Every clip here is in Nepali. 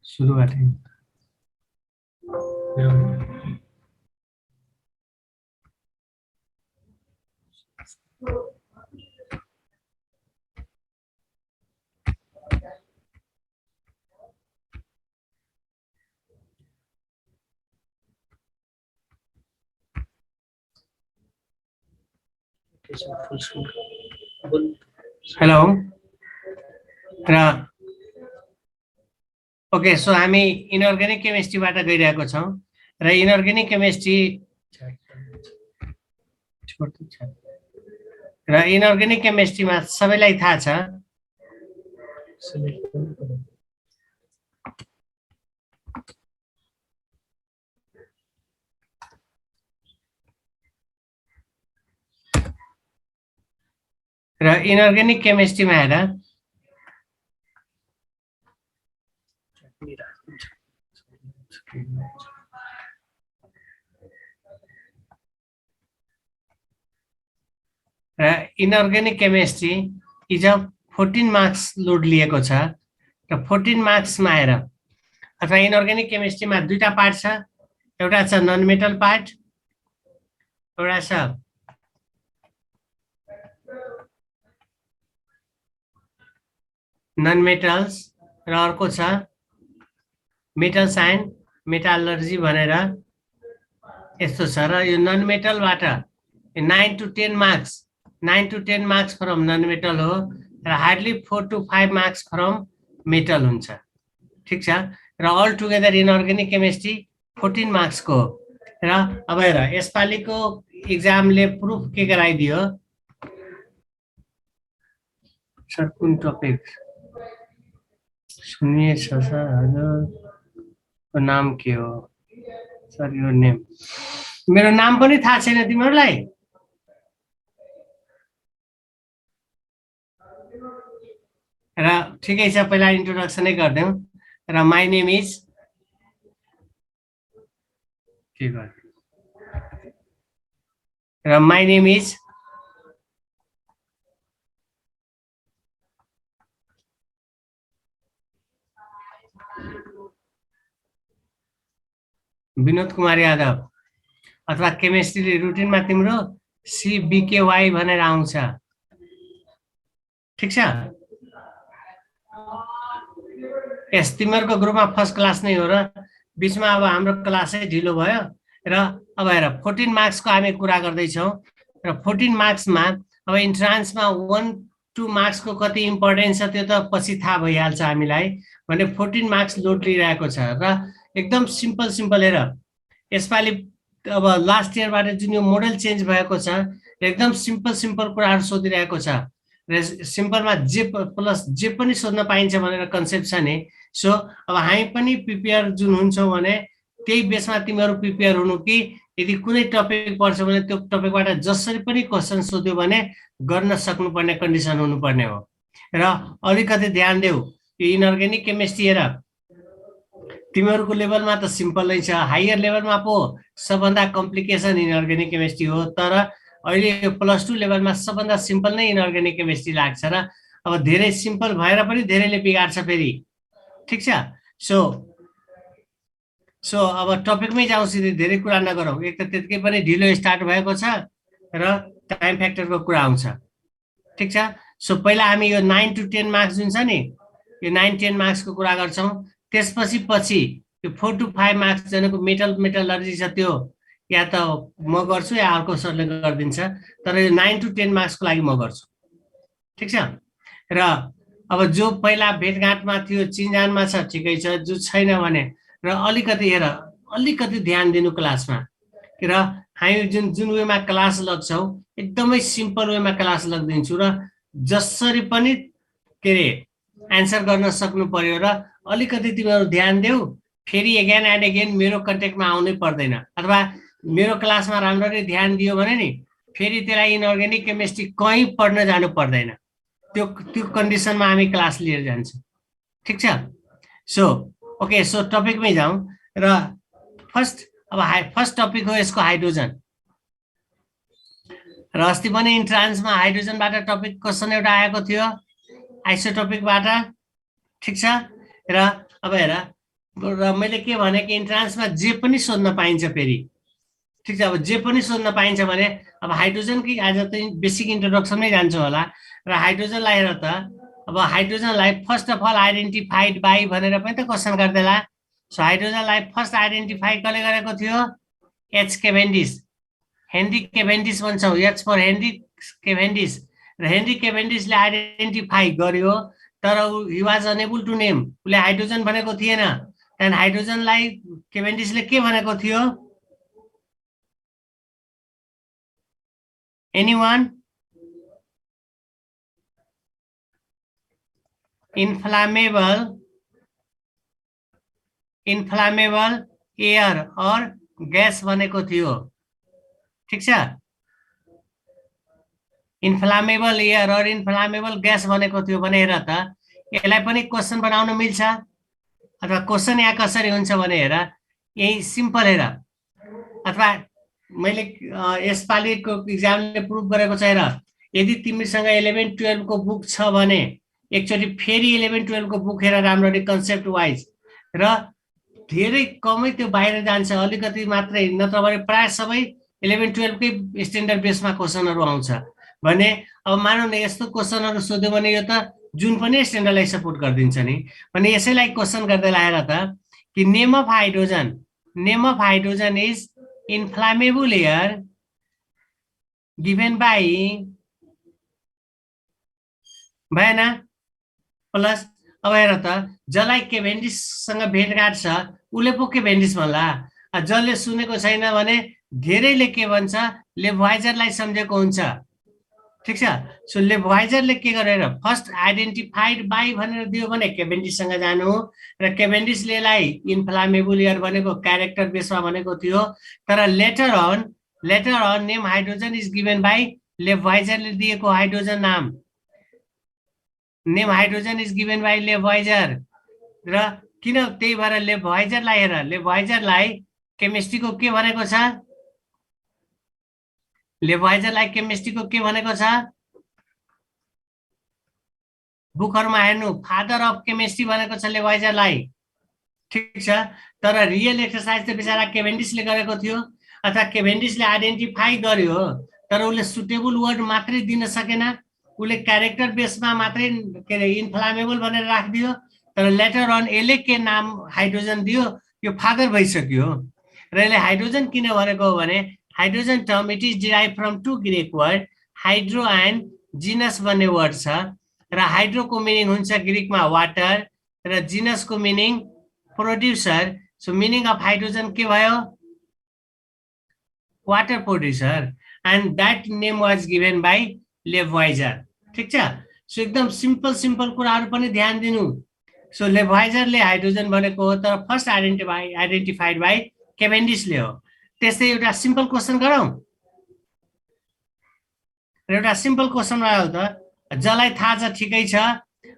सुरुवात हेलो र ओके सो हामी इनअर्गेनिक केमिस्ट्रीबाट गइरहेको छौँ र इनअर्गेनिक केमिस्ट्री र इनअर्गेनिक केमिस्ट्रीमा सबैलाई थाहा छ र इनअर्गेनिक केमिस्ट्रीमा हेर र inorganic chemistry is 14 marks load लिएको छ र 14 मार्क्समा हेर अथवा इनअर्गेनिक केमिस्ट्रीमा दुईटा पार्ट छ एउटा छ नन मेटल पार्ट एउटा छ नन मेटल्स र अर्को छ मेटल्स एन्ड मेटालर्जी भनेर यस्तो छ र यो नन मेटलबाट 9 to 10 marks from non metal हो र hardly 4 to 5 marks from metal हुन्छ ठिक छ र अल टुगेदर इनअर्गेनिक केमिस्ट्री 14 मार्क्सको र अब हेर यसपालिको एक्जामले प्रुफ के गराइदियो सर कुन टपिक सुनिएछ सर हजुरको नाम के हो सर यो नेम मेरो नाम पनि थाहा छैन तिमीहरूलाई र ठिकै छ पहिला इन्ट्रोडक्सनै गर्दैनौँ र माई नेम इज के गर्नु र my name is Vinod Kumar Yadav अथवा केमिस्ट्री रुटिनमा तिम्रो CBKY भनेर आउँछ ठिक छ यस तिमीहरूको ग्रुपमा फर्स्ट क्लास नै हो र बिचमा अब हाम्रो क्लासै ढिलो भयो र अब हेर 14 मार्क्सको हामी कुरा गर्दैछौँ र 14 मार्क्समा अब इन्ट्रान्समा 1-2 मार्क्सको कति इम्पोर्टेन्स छ त्यो त पछि थाहा भइहाल्छ हामीलाई भने 14 मार्क्स लोड लिइरहेको छ र एकदम सिम्पल हेर यसपालि अब लास्ट इयरबाट जुन यो मोडल चेन्ज भएको छ एकदम सिम्पल कुराहरू सोधिरहेको छ र सिम्पलमा जे प्लस जे पनि सोध्न पाइन्छ भनेर कन्सेप्ट छ नि सो अब हामी पनि प्रिपेयर जुन हुन्छौँ भने त्यही बेसमा तिमीहरू प्रिपेयर हुनु कि यदि कुनै टपिक पर्छ भने त्यो टपिकबाट जसरी पनि क्वेसन सोध्यो भने गर्न सक्नुपर्ने कन्डिसन हुनुपर्ने हो र अलिकति ध्यान देऊ यो इनअर्गेनिक केमिस्ट्री हेर तिमीहरूको लेभलमा त सिम्पल नै छ हायर लेभलमा पो सबभन्दा कम्प्लिकेसन इनअर्गेनिक केमिस्ट्री हो तर अहिले यो +2 लेभलमा सबभन्दा सिम्पल नै इनअर्गेनिक केमिस्ट्री लाग्छ र अब धेरै सिम्पल भएर पनि धेरैले बिगार्छ फेरि ठिक छ सो अब टपिकमै जाउँ सिधै धेरै कुरा नगरौँ एक त त्यतिकै पनि ढिलो स्टार्ट भएको छ र टाइम फ्याक्टरको कुरा आउँछ ठिक छ सो पहिला हामी यो 9 to 10 मार्क्स जुन छ नि यो 9-10 मार्क्सको कुरा गर्छौँ त्यसपछि यो 4 to 5 मार्क्स जनको मेटलर्जी छ त्यो या त म गर्छु या अर्को सरले गरिदिन्छ तर यो 9 to 10 मार्क्सको लागि म गर्छु ठिक छ र अब जो पहिला भेटघाटमा थियो चिनजानमा छ ठिकै छ जो छैन भने र अलिकति ध्यान दिनु क्लासमा र हामी जुन वेमा क्लास लग्छौँ एकदमै सिम्पल वेमा क्लास लगिदिन्छु र जसरी पनि के अरे एन्सर गर्न सक्नु पर्यो र अलिकति तिमीहरू ध्यान देऊ फेरि एगेन एन्ड एगेन मेरो कन्ट्याक्टमा आउनै पर्दैन अथवा मेरो क्लासमा राम्ररी ध्यान दियो भने नि फेरि त्यसलाई इनअर्गेनिक केमिस्ट्री कहीँ पढ्न जानु पर्दैन त्यो कन्डिसनमा हामी क्लास लिएर जान्छौँ ठिक छ सो ओके सो टपिकमै जाउँ र फर्स्ट टपिक हो यसको हाइड्रोजन र अस्ति पनि इन्ट्रान्समा हाइड्रोजनबाट टपिक क्वेसन एउटा आएको थियो आइसोटोपिकबाट ठिक छ र अब हेर र मैले के भने कि इन्ट्रान्समा जे पनि सोध्न पाइन्छ फेरि। ठिक छ, अब जे पनि सोध्न पाइन्छ भने अब हाइड्रोजनकै आज त बेसिक इन्ट्रोडक्सनमै जान्छ होला। र हाइड्रोजनलाई हेर त, अब हाइड्रोजनलाई first of all identified by भनेर पनि त क्वेसन गर्दैला। सो हाइड्रोजनलाई फर्स्ट आइडेन्टिफाई कसले गरेको थियो? एच केभेन्डिस, हेनरी केभेन्डिस भन्छौँ, एच फर हेनरी केभेन्डिस। र हेनरी केभेन्डिसले आइडेन्टिफाई गर्यो, तर he was unable to name, उसले हाइड्रोजन भनेको थिएन। त्यहाँदेखि हाइड्रोजनलाई केभेन्डिसले के भनेको थियो? एनीवन? इन्फ्लामेबल एयर और ग्यास भनेको थियो। ठिक छ, इन्फ्लामेबल एयर और इन्फ्लामेबल ग्यास भनेको थियो भने हेर त, यसलाई पनि क्वेसन बनाउन मिल्छ। अथवा क्वेसन यहाँ कसरी हुन्छ भने हेर, यही सिम्पल हेर, अथवा मैले यसपालिको इक्जामले प्रुभ गरेको छ। हेर, यदि तिमीसँग 11-12 को बुक छ भने एकचोटि फेरि 11-12 को बुक हेर राम्ररी कन्सेप्ट वाइज, र धेरै कमै त्यो बाहिर जान्छ, अलिकति मात्रै, नत्र भने प्राय सबै 11-12 कै स्ट्यान्डर्ड बेसमा क्वेसनहरू आउँछ भने। अब मानौ न यस्तो क्वेसनहरू सोध्यो भने यो त जुन पनि स्ट्यान्डर्डलाई सपोर्ट गरिदिन्छ नि। भने यसैलाई क्वेसन गर्दै लाएर त कि name of hydrogen is inflammable air given by, भएन? प्लस अब हेर त, जसलाई केभेन्डिससँग भेटघाट छ उसले पो केभेन्डिस भन्ला। जसले सुनेको छैन भने धेरैले के भन्छ, लेभवाइजरलाई सम्झेको हुन्छ। ठिक छ, सो लेभवाइजरले के गरेर फर्स्ट आइडेन्टिफाइड बाई भनेर दियो भने केभेन्डिससँग जानु, र केभेन्डिसले यसलाई इन्फ्लामेबल एयर भनेको क्यारेक्टर बेसमा भनेको थियो। तर later on name hydrogen is given by, लेभवाइजरले दिएको हाइड्रोजन नाम, name hydrogen is given by Lavoisier. र किन त्यही भएर लेभवाइजरलाई हेर, लेभवाइजरलाई केमिस्ट्रीको के भनेको छ? लेभवाइजरलाई केमिस्ट्रीको के भनेको छ? बुकहरुमा हेर्नु, फादर अफ केमिस्ट्री भनेको छ लेभवाइजरलाई। ठिक छ, तर रियल एक्सरसाइज त बिचारा केभेन्डिसले गरेको थियो, अथवा केभेन्डिसले आइडेन्टिफाई गर्यो, तर उसले सुटेबल वर्ड मात्रै दिन सकेन। उसले क्यारेक्टर बेसमा मात्रै के अरे इन्फ्लामेबल भनेर राखिदियो, तर लेटर अन यसले के नाम हाइड्रोजन दियो, यो फादर भइसक्यो। र यसले हाइड्रोजन किन भनेको हो भने, hydrogen term it is derive from 2 Greek word, hydro and genes भन्ने वर्ड छ। र हाइड्रोको मिनिङ हुन्छ ग्रीकमा वाटर, र जिनसको meaning producer. So meaning of hydrogen के भयो? Water producer, and that name was given by Lavoisier. ठिक छ, सो एकदम सिम्पल कुराहरू पनि ध्यान दिनु। सो लेभवाइजरले हाइड्रोजन भनेको हो, तर फर्स्ट आइडेन्टिफाइड बाई केभेन्डिसले हो। त्यस्तै एउटा सिम्पल क्वेसन गरौँ, एउटा सिम्पल क्वेसन आयो त, जसलाई थाहा छ ठिकै छ।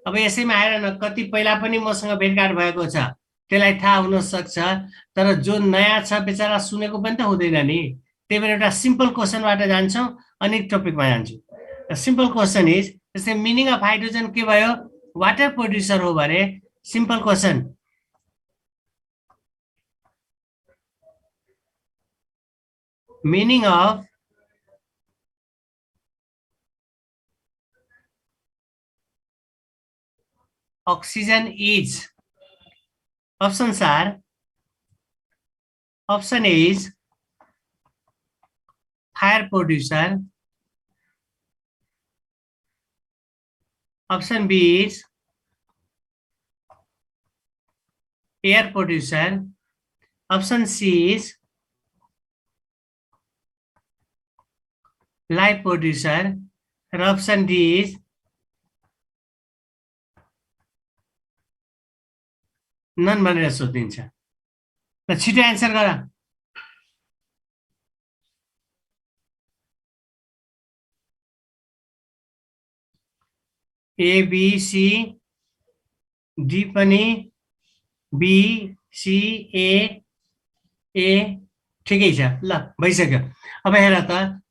अब यसैमा आएर न, कति पहिला पनि मसँग भेटघाट भएको छ, त्यसलाई थाहा हुन सक्छ, तर जो नयाँ छ बेचारा सुनेको पनि त हुँदैन नि। त्यही भएर एउटा सिम्पल क्वेसनबाट जान्छौँ अनि टपिकमा जान्छौँ। सिम्पल क्वेसन इज, जस्तै मिनिङ अफ हाइड्रोजन के भयो? वाटर प्रोड्युसर हो भने simple question, meaning of oxygen is, options are, option A is fire producer, option B is air producer, option C is life producer, and option D is none भनेर सोधिन्छ। र छिटो एन्सर गर। ए बी सी डी पनि, बी सी ए ए, ठिकै छ, ल भइसक्यो। अब हेर त,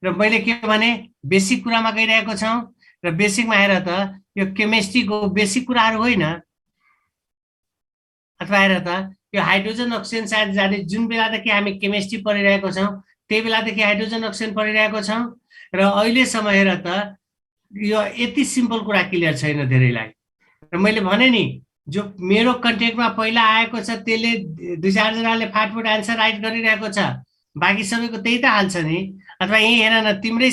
र मैले के भने बेसिक कुरामा गइरहेको छौँ, र बेसिकमा हेर त, यो केमिस्ट्रीको बेसिक कुराहरू होइन, अथवा हेर त यो हाइड्रोजन अक्सिजन सायद जाने जुन बेलादेखि हामी केमिस्ट्री पढिरहेको छौँ त्यही बेलादेखि हाइड्रोजन अक्सिजन पढिरहेको छौँ र अहिलेसम्म हेर त यो यति सिम्पल कुरा क्लियर छैन धेरैलाई। र मैले भने नि जो मेरो कन्टेक्टमा पहिला आएको छ त्यसले 2-4जनाले फाटफुट एन्सर राइट गरिरहेको छ, बाँकी सबैको त्यही त हाल्छ नि। अथवा यहीँ हेर न तिम्रै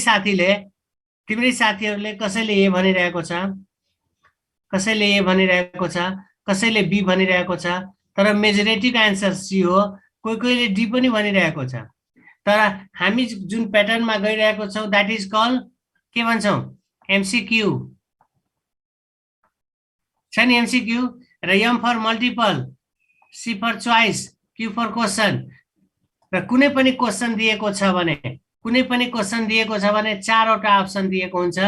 साथीहरूले कसैले ए भनिरहेको छ, कसैले ए भनिरहेको छ, कसैले बी भनिरहेको छ, तर मेजोरिटीको एन्सर सी हो। कोही कोहीले डी पनि भनिरहेको छ। तर हामी जुन प्याटर्नमा गइरहेको छौँ द्याट इज कल के भन्छौँ एमसिक्यू छ नि, एमसिक्यू। र M for multiple, C for choice, Q for question. र कुनै पनि क्वेसन दिएको छ भने चारवटा अप्सन दिएको हुन्छ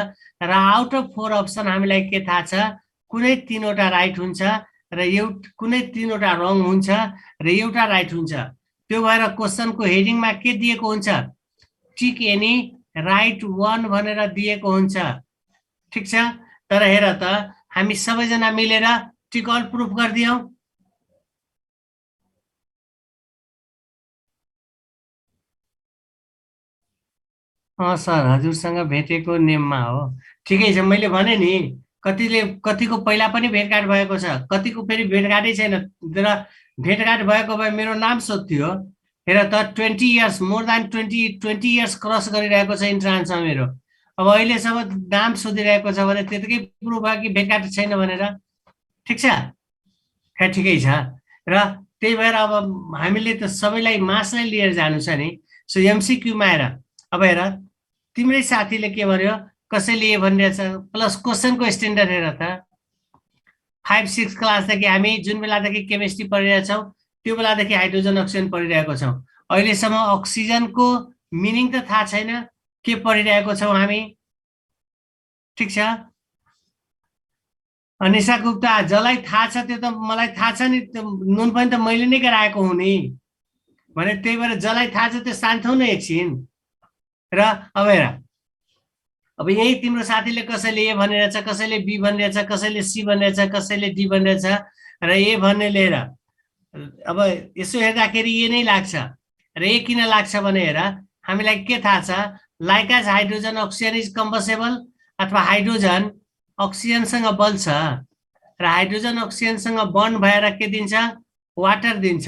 र आउट अफ 4 अप्सन हामीलाई के थाहा छ, कुनै 3वटा राइट हुन्छ र कुनै 3वटा रङ हुन्छ र एउटा राइट हुन्छ। त्यो भएर क्वेसनको हेडिङमा के दिएको हुन्छ, टिक एनी राइट 1 भनेर दिएको हुन्छ। ठिक छ। तर हेर त हामी सबैजना मिलेर टिक अल प्रुफ गरिदियौँ। सर हजुरसँग भेटेको नेममा हो। ठिकै छ, मैले भने नि कतिको पहिला पनि भेटघाट भएको छ, कतिको फेरि भेटघाटै छैन। र भेटघाट भएको भए मेरो नाम सोध्थ्यो। हेर त 20 years, more than 20 years cross गरिरहेको छ इन्ट्रान्समा मेरो। अब अहिलेसम्म नाम सोधिरहेको छ भने त्यतिकै प्रुफ भयो कि भेटघाट छैन भनेर। ठिक छ, ठिकै छ। र त्यही भएर अब हामीले त सबैलाई मासलाई लिएर जानु छ नि। सो एमसिक्यूमा हेर, अब हेर तिम्रै साथीले के भन्यो, कसैले ए भनिरहेछ, प्लस क्वेसनको स्ट्यान्डर्ड हेर त 5-6 क्लासदेखि हामी जुन बेलादेखि केमिस्ट्री पढिरहेछौँ त्यो बेलादेखि हाइड्रोजन अक्सिजन पढिरहेको छौँ। अहिलेसम्म अक्सिजनको मिनिङ त थाहा छैन, के पढिरहेको छौँ हामी। ठिक छ। निशा गुप्ता, जसलाई थाहा छ त्यो त मलाई थाहा छ नि, नुन पनि त मैले नै गराएको हुँ नि भने। त्यही भएर जसलाई थाहा छ त्यो शान्त हुनु एकछिन। र अब हेर, अब यही तिम्रो साथीले कसैले ए भनिरहेछ, कसैले बी भनिरहेछ, कसैले सी भनिरहेछ, कसैले डी भनिरहेछ। र ए भन्ने लिएर अब यसो हेर्दाखेरि ए नै लाग्छ। र ए किन लाग्छ भने हेर, हामीलाई के थाहा छ, like as hydrogen oxygen is combustible, अथवा हाइड्रोजन अक्सिजनसँग बल्छ र हाइड्रोजन अक्सिजनसँग बन्ड भएर के दिन्छ, वाटर दिन्छ।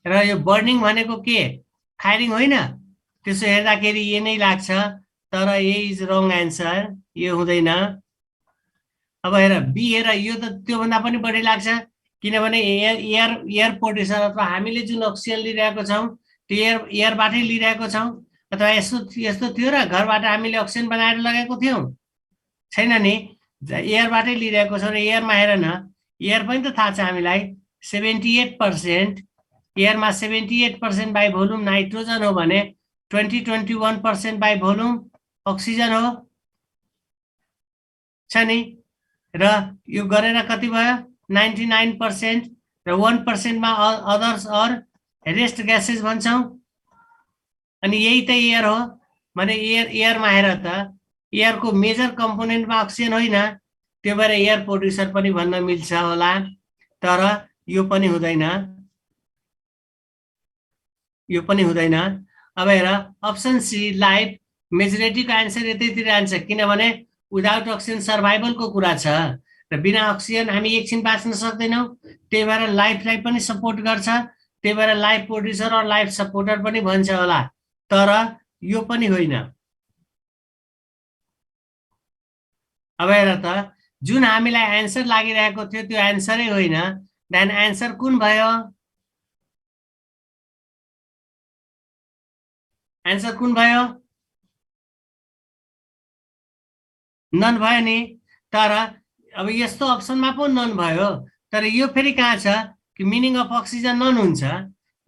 र यो बर्निङ भनेको के, फायरिङ होइन। त्यसो हेर्दाखेरि ए नै लाग्छ, तर ए इज रङ एन्सर, यो हुँदैन। अब हेर बी, हेर यो त त्योभन्दा पनि बढी लाग्छ, किनभने एयर पोल्युसन अथवा हामीले जुन अक्सिजन लिइरहेको छौँ त्यो एयरबाटै लिइरहेको छौँ। अथवा यस्तो थियो र घरबाट हामीले अक्सिजन बनाएर लगेको थियौँ, छैन नि, एयरबाटै लिइरहेको छौँ। र एयरमा हेर न, एयर पनि त थाहा छ हामीलाई 78%, एयरमा 78% बाई भोल्युम नाइट्रोजन हो भने 21% बाई भोल्युम अक्सिजन हो, छ नि। र यो गरेर कति भयो, 99%। र 1%मा अदर्स अर रेस्ट ग्यासेस भन्छौँ। अनि यही त एयर हो भने एयरमा हेर त एयरको मेजर कम्पोनेन्टमा अक्सिजन होइन, त्यो भएर एयर पोल्युसन पनि भन्न मिल्छ होला। तर यो पनि हुँदैन, यो पनि हुँदैन। अब हेर अप्सन सी लाइफ, मेजोरिटीको एन्सर यतैतिर जान्छ, किनभने विदाउट अक्सिजन सर्भाइभलको कुरा छ र बिना अक्सिजन हामी एकछिन बाँच्न सक्दैनौँ। त्यही भएर लाइफलाई पनि सपोर्ट गर्छ, त्यही भएर लाइफ प्रोड्युसर र लाइफ सपोर्टर पनि भन्छ होला। तर यो पनि होइन। अब हेर त जुन हामीलाई एन्सर लागिरहेको थियो त्यो एन्सरै होइन, देन एन्सर कुन भयो, एन्सर कुन भयो, नन भयो नि। तर अब यस्तो अप्सनमा पो नन भयो, तर यो फेरि कहाँ छ कि मिनिङ अफ अक्सिजन नन हुन्छ।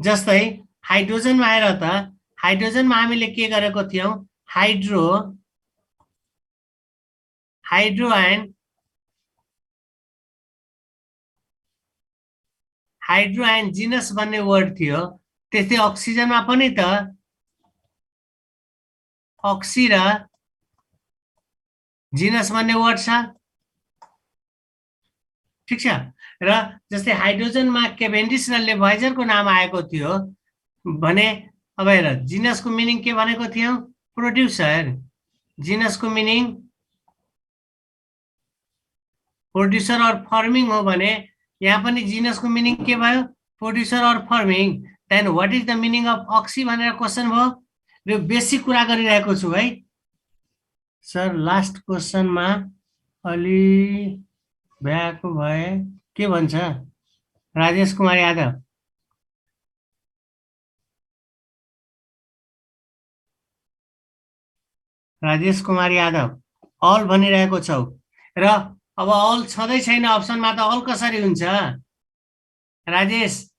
जस्तै हाइड्रोजनमा हेर त, हाइड्रोजनमा हामीले के गरेको थियौँ, हाइड्रो एन्ड जिनस भन्ने वर्ड थियो। त्यस्तै अक्सिजनमा पनि त अक्सी र जिनस भन्ने वर्ड छ। ठिक छ। र जस्तै हाइड्रोजनमा केभेन्डिस र लेभाइजरको नाम आएको थियो भने अब हेर जिनसको मिनिङ के भनेको थियौँ, प्रोड्युसर। जिनसको मिनिङ प्रोड्युसर अर फर्मिङ हो भने यहाँ पनि जिनसको मिनिङ के भयो, producer or forming. Then what is the meaning of oxy भनेर क्वेसन भयो। यो बेसिक कुरा गरिरहेको छु है सर। लास्ट क्वेसनमा अलि भ्याएको भए के भन्छ राजेश कुमार यादव? राजेश कुमार यादव अल भनिरहेको छौ र अब अल छँदै छैन अप्सनमा त अल कसरी हुन्छ राजेश?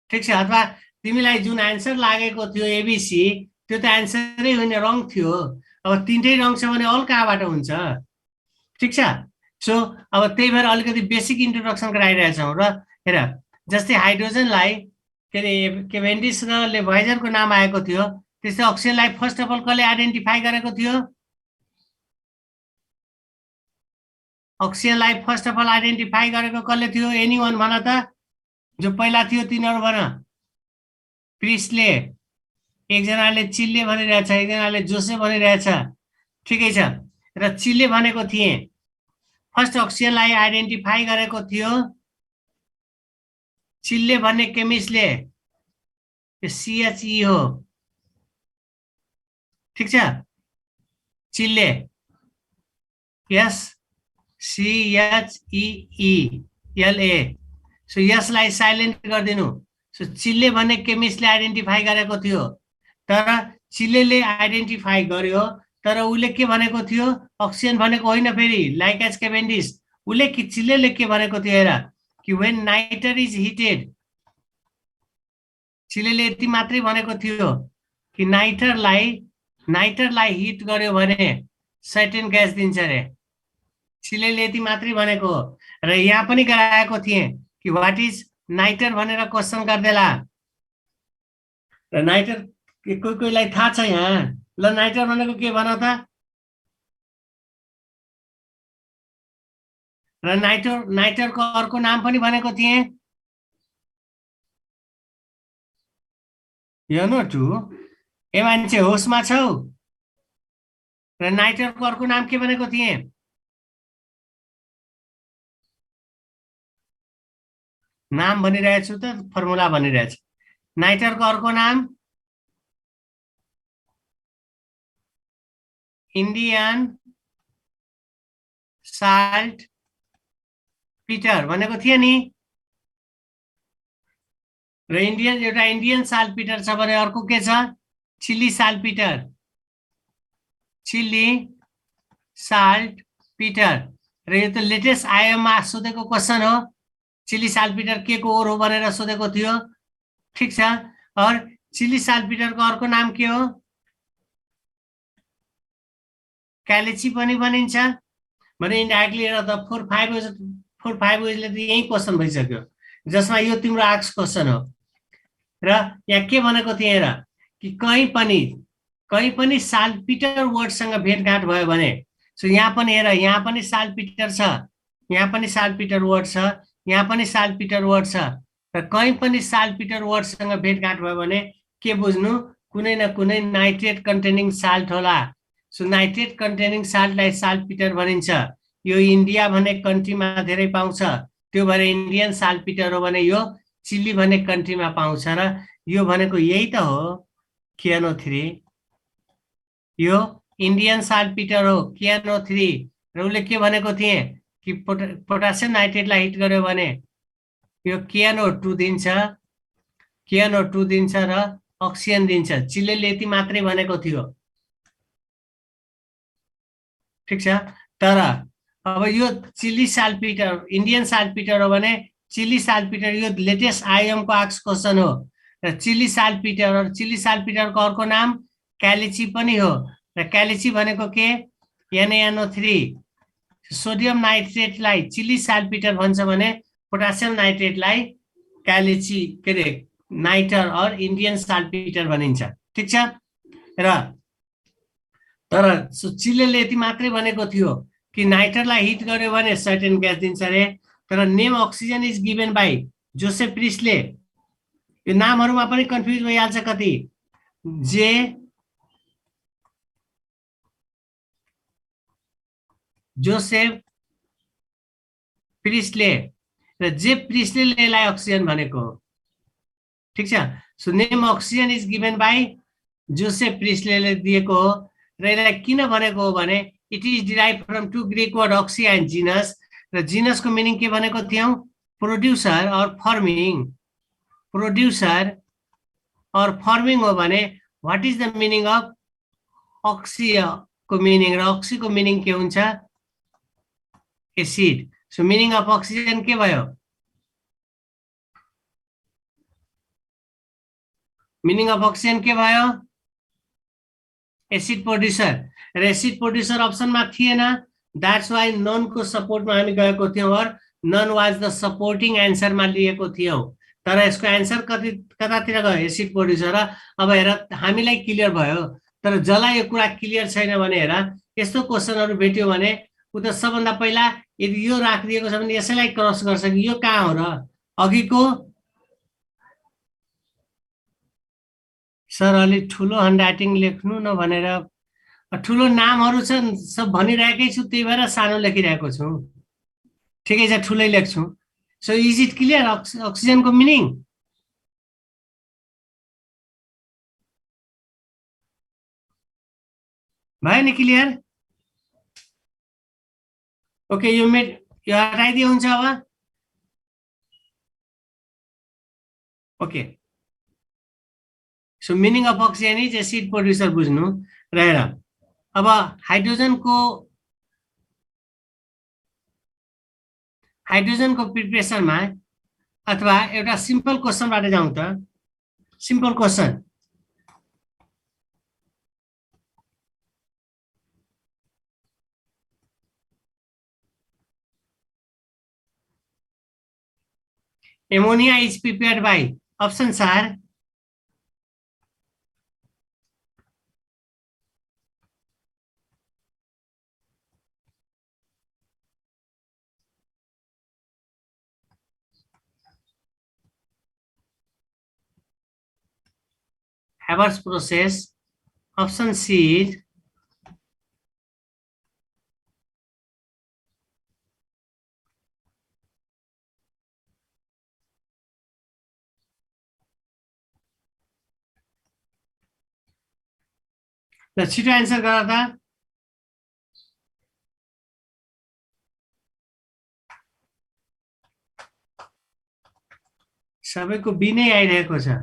ठिक छ। अथवा तिमीलाई जुन एन्सर लागेको थियो एबिसी त्यो त एन्सरै होइन, रङ थियो। अब तिनटै रङ छ भने अल कहाँबाट हुन्छ? ठिक छ। सो अब त्यही भएर अलिकति बेसिक इन्ट्रोडक्सन गराइरहेछौँ। र हेर जस्तै हाइड्रोजनलाई के अरे केभेन्डिस र लेभाइजरको नाम आएको थियो, त्यस्तै अक्सिजनलाई फर्स्ट अफ अल कसले आइडेन्टिफाई गरेको थियो? अक्सिजनलाई फर्स्ट अफ अल आइडेन्टिफाई गरेको कसले थियो? एनी वान भन त, जो पहिला थियो तिनीहरू भन। प्रिस्टले, एकजनाले चिल्ले भनिरहेछ, एकजनाले जोसे भनिरहेछ। ठिकै छ। र चिल्ले भनेको थिए फर्स्ट अक्सिजनलाई आइडेन्टिफाई गरेको थियो चिल्ले भन्ने केमिस्टले, CHE हो। ठिक छ। चिल्ले, यस CHEELA। सो यसलाई साइलेन्ट गरिदिनु। सो चिल्ले भन्ने केमिस्टले आइडेन्टिफाई गरेको थियो। तर चिल्लेले आइडेन्टिफाई गर्यो तर उसले के भनेको थियो? अक्सिजन भनेको होइन। फेरि लाइक एज केभेन्डिस उसले कि चिल्लेले के भनेको थियो हेर कि व्हेन नाइटर इज हिटेड, चिल्लेले यति मात्रै भनेको थियो कि नाइटरलाई हिट गर्यो भने सर्टेन ग्यास दिन्छ रे। चिल्लेले यति मात्रै भनेको। र यहाँ पनि गराएको थिएँ कि वाट इज नाइटर भनेर क्वेसन गर्देला। र नाइटर कोही कोहीलाई थाहा छ यहाँ? ल नाइटर भनेको के भन त? र नाइटरको अर्को नाम पनि भनेको थिएँ। हेर्नु टु ए मान्छे होसमा छौ? र नाइटरको अर्को नाम के भनेको थिएँ? नाम भनिरहेछु त, फर्मुला भनिरहेछु। नाइटरको अर्को नाम इन्डियन साल्ट पिटर भनेको थिए नि। र एउटा इन्डियन साल्ट पिटर छ भने अर्को के छ? Chilli salt Peter. Chilli salt Peter. र यो त लेटेस्ट आइएममा सोधेको क्वेसन हो। चिल्ली साल्ट पिटर के को ओर हो भनेर सोधेको थियो। ठिक छ। और चिल्ली साल्ट पिटरको अर्को नाम के हो? क्यालेची पनि भनिन्छ। भने इन्डाइरेक्टली हेर त 4-5 त यही क्वेसन भइसक्यो जसमा यो तिम्रो आक्स क्वेसन हो। र यहाँ के भनेको थिएँ हेर कि कहीँ पनि साल्ट पिटर वर्डसँग भेटघाट भयो भने, सो यहाँ पनि हेर यहाँ पनि साल्ट पिटर छ, यहाँ पनि साल्ट पिटर वर्ड छ, यहाँ पनि साल्ट पिटर वर्ड छ। र कहीँ पनि साल्ट पिटर वर्डसँग भेटघाट भयो भने के बुझ्नु? कुनै न कुनै नाइट्रेट कन्टेनिङ साल्ट होला। सो नाइट्रेट कन्टेनिङ साल्टलाई साल्ट पिटर भनिन्छ। यो इन्डिया भन्ने कन्ट्रीमा धेरै पाउँछ, त्यो भएर इन्डियन साल्ट पिटर हो भने यो चिल्ली भन्ने कन्ट्रीमा पाउँछ। र यो भनेको यही त हो KNO3। यो इन्डियन साल्ट पिटर हो KNO3। र उसले के भनेको थिए कि पोटासियम नाइट्रेटलाई हिट गर्यो भने यो KNO2 दिन्छ, KNO2 दिन्छ र अक्सिजन दिन्छ। चिल्लेले यति मात्रै भनेको थियो। ठिक छ। तर अब यो chilli salt Peter Indian salt Peter हो भने चिल्ली साल्ट पिटर यो लेटेस्ट आइएमको आक्स क्वेसन हो। र चिल्ली साल्ट पिटरको अर्को नाम क्यालेची पनि हो। र क्यालेची भनेको के? NaNO3। सोडियम नाइट्रेटलाई चिल्ली साल्ट पिटर भन्छ भने पोटासियम नाइट्रेटलाई क्यालेची के अरे नाइटर और इन्डियन साल्ट पिटर भनिन्छ। ठिक छ। र तर चिल्लेले यति मात्रै भनेको थियो कि नाइटरलाई हिट गर्यो भने सर्टेन ग्यास दिन्छ रे। तर name oxygen is given by Joseph Presley. यो नामहरुमा पनि कन्फ्युज भइहाल्छ कति। जे जोसेफ प्रिस्टले र जे प्रिस्टले यसलाई अक्सिजन भनेको हो। ठीक छ। So name oxygen is given by Joseph Priestley दिएको हो र यसलाई किन भनेको हो भने it is derive from two Greek word oxy and genes र जिनसको मिनिङ के भनेको थियौं producer or forming. Producer or forming हो भने what is the meaning of oxy को मिनिङ र अक्सी को मिनिङ के हुन्छ acid. So meaning of oxygen के भयो मिनिङ अफ अक्सिजन के भयो एसिड प्रोड्युसर र एसिड प्रोड्युसर अप्सनमा थिएन। द्याट्स वाइ नन को सपोर्टमा हामी गएको थियौं और नन वाज द सपोर्टिङ एन्सरमा लिएको थियौं। तर यसको एन्सर कतातिर गयो एसिड प्रोड्युसर। अब हेर हामीलाई क्लियर भयो तर जसलाई यो कुरा क्लियर छैन भने हेर यस्तो क्वेशनहरु भेट्यो भने उ त सबभन्दा पहिला यदि यो राखिदिएको छ भने यसैलाई क्रस गर्छ कि यो कहाँ हो र अघिको सर अलि ठुलो ह्यान्डराइटिङ लेख्नु न भनेर ठुलो नामहरु छन् सब भनिरहेकै छु त्यही भएर सानो लेखिरहेको छु। ठिकै छ ठुलै लेख्छु। So is it clear oxygen को मिनिङ भयो नि क्लियर। ओके यो हटाइदिए हुन्छ अब। Okay so meaning of oxygen is acid producer बुझ्नु रहेर। अब हाइड्रोजन को प्रिपरेसनमा अथवा एउटा सिम्पल क्वेशनबाट जाउँ त। Simple question ammonia is prepared by options are Haber's process, option C is ल छिटो एन्सर गर त। सबैको बी नै आइरहेको छ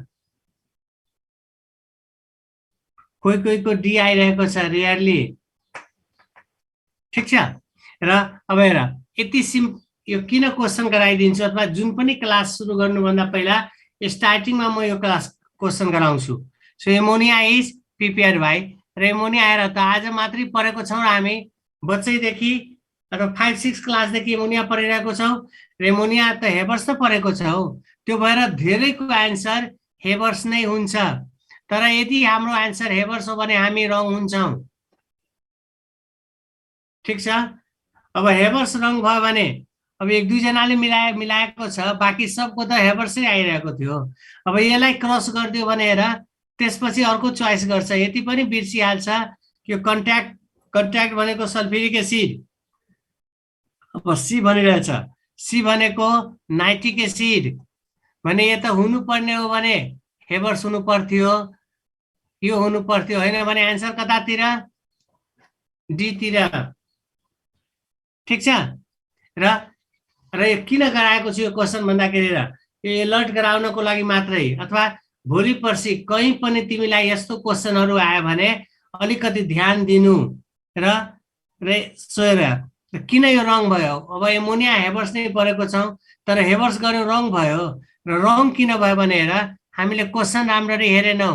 कोही कोहीको डी आइरहेको छ रियरली। ठीक छ र अब हेर यति यो किन क्वेशन गराइदिन्छु अथवा जुन पनि क्लास सुरु गर्नुभन्दा पहिला स्टार्टिङमा म यो क्लास क्वेशन गराउँछु। So ammonia is prepare by र एमोनिया आएर त आज मात्रै पढेको छौं हामी बच्चैदेखि अथवा 5-6 क्लासदेखि एमोनिया पढिरहेको छौं र एमोनिया त हेबर्स त पढेको छौ। त्यो भएर धेरैको एन्सर हेबर्स नै हुन्छ। तर यदि हाम्रो एन्सर हेबर्स हो भने हामी रङ हुन्छौं। ठीक छ। अब हेबर्स रङ भयो भने अब एक दुई जनाले मिलाएको छ बाकी सबको त हेबर्सै आइरहेको थियो। अब यसलाई क्रस गरिदियो भने हेर त्यसपछि अर्को चोइस गर्छ। यति पनि बिर्सिहाल्छ कि कन्ट्याक्ट भनेको सल्फ्युरिक एसिड। अब सी भनिरहेछ सी भनेको नाइट्रिक एसिड भने यो त हुनुपर्ने हो भने हेबर्स हुनु पर्थ्यो यो हुनु पर्थ्यो हैन भने एन्सर कतातिर डी तिर। ठीक छ र यो किन गराएको छु यो क्वेशन भन्दाखेरि यो अलर्ट गराउनको लागि मात्रै अथवा भोलि पर्सि कहीं पनि तिमीलाई यस्तो क्वेशनहरु आयो भने अलिकति ध्यान दिनु र सोहेर किन यो रङ भयो। अब एमोनिया हेबर्स नै परेको छौं तर हेबर्स गर्नु रङ भयो र रङ किन भयो भने हेर हामीले क्वेशन राम्ररी हेरेनौ।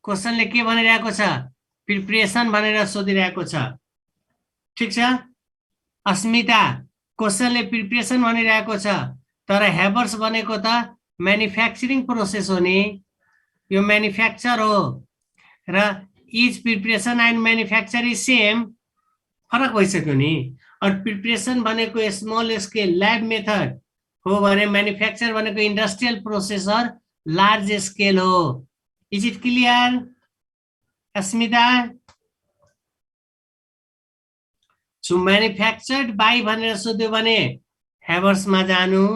क्वेशनले के भनिरहेको छ प्रिपरेसन भनेर सोधिरहेको छ। ठीक छ अस्मिता क्वेशनले प्रिपरेसन भनिरहेको छ तर हेबर्स भनेको त म्यानुफ्याक्चरिङ प्रोसेस हो नि यो म्यानुफ्याक्चर हो र is preparation and manufacture is same फरक भइसक्यो नि। और प्रिपरेसन भनेको स्मल स्केल ल्याब मेथड हो भने म्यानुफ्याक्चर भनेको industrial process or large scale हो। Is it clear Asmita? So manufactured by भनेर सोध्यो भने हेभर्समा जानु,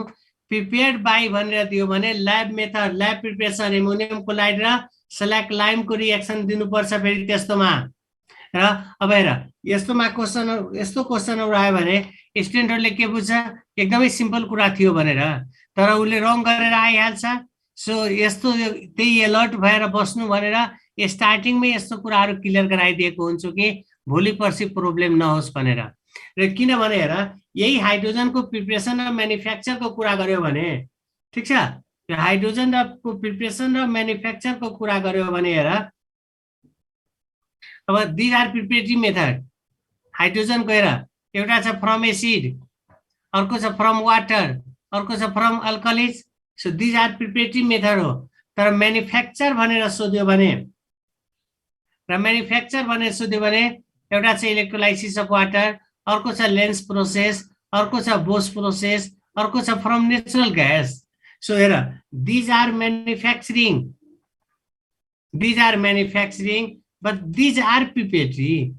प्रिपेयर्ड बाई भनेर दियो भने lab method, lab preparation, ammonium chloride र स्ल्याक लाइमको रिएक्सन दिनुपर्छ फेरि त्यस्तोमा। र अब हेर यस्तोमा यस्तो क्वेसनहरु आयो भने स्टुडेन्टहरुले के बुझ्छ, एकदमै सिम्पल कुरा थियो भनेर, तर उसले रङ गरेर आइहाल्छ। सो यस्तो त्यही अलर्ट भएर बस्नु भनेर स्टार्टिङमै यस्तो कुराहरु क्लियर गराइदिएको हुन्छु कि भोलि पर्सि प्रब्लम नहोस् भनेर। र किनभने हेर यही हाइड्रोजनको प्रिपरेसन र म्यानुफ्याक्चरको कुरा गर्यो भने, ठीक छ, यो हाइड्रोजन र प्रिपरेसन र म्यानुफ्याक्चरको कुरा गर्यो भने हेर अब these are preparatory method. Hydrogen को हेर एउटा छ फ्रम एसिड, अर्को छ फ्रम वाटर, अर्को छ from alkalis. So these are preparatory method हो। तर म्यानुफ्याक्चर भनेर सोध्यो भने, एउटा छ इलेक्ट्रोलाइसिस अफ वाटर, अर्को छ लेन्स प्रोसेस, अर्को छ बोस प्रोसेस, अर्को छ फ्रम नेचुरल ग्यास। सो हेर these are manufacturing but these are preparatory।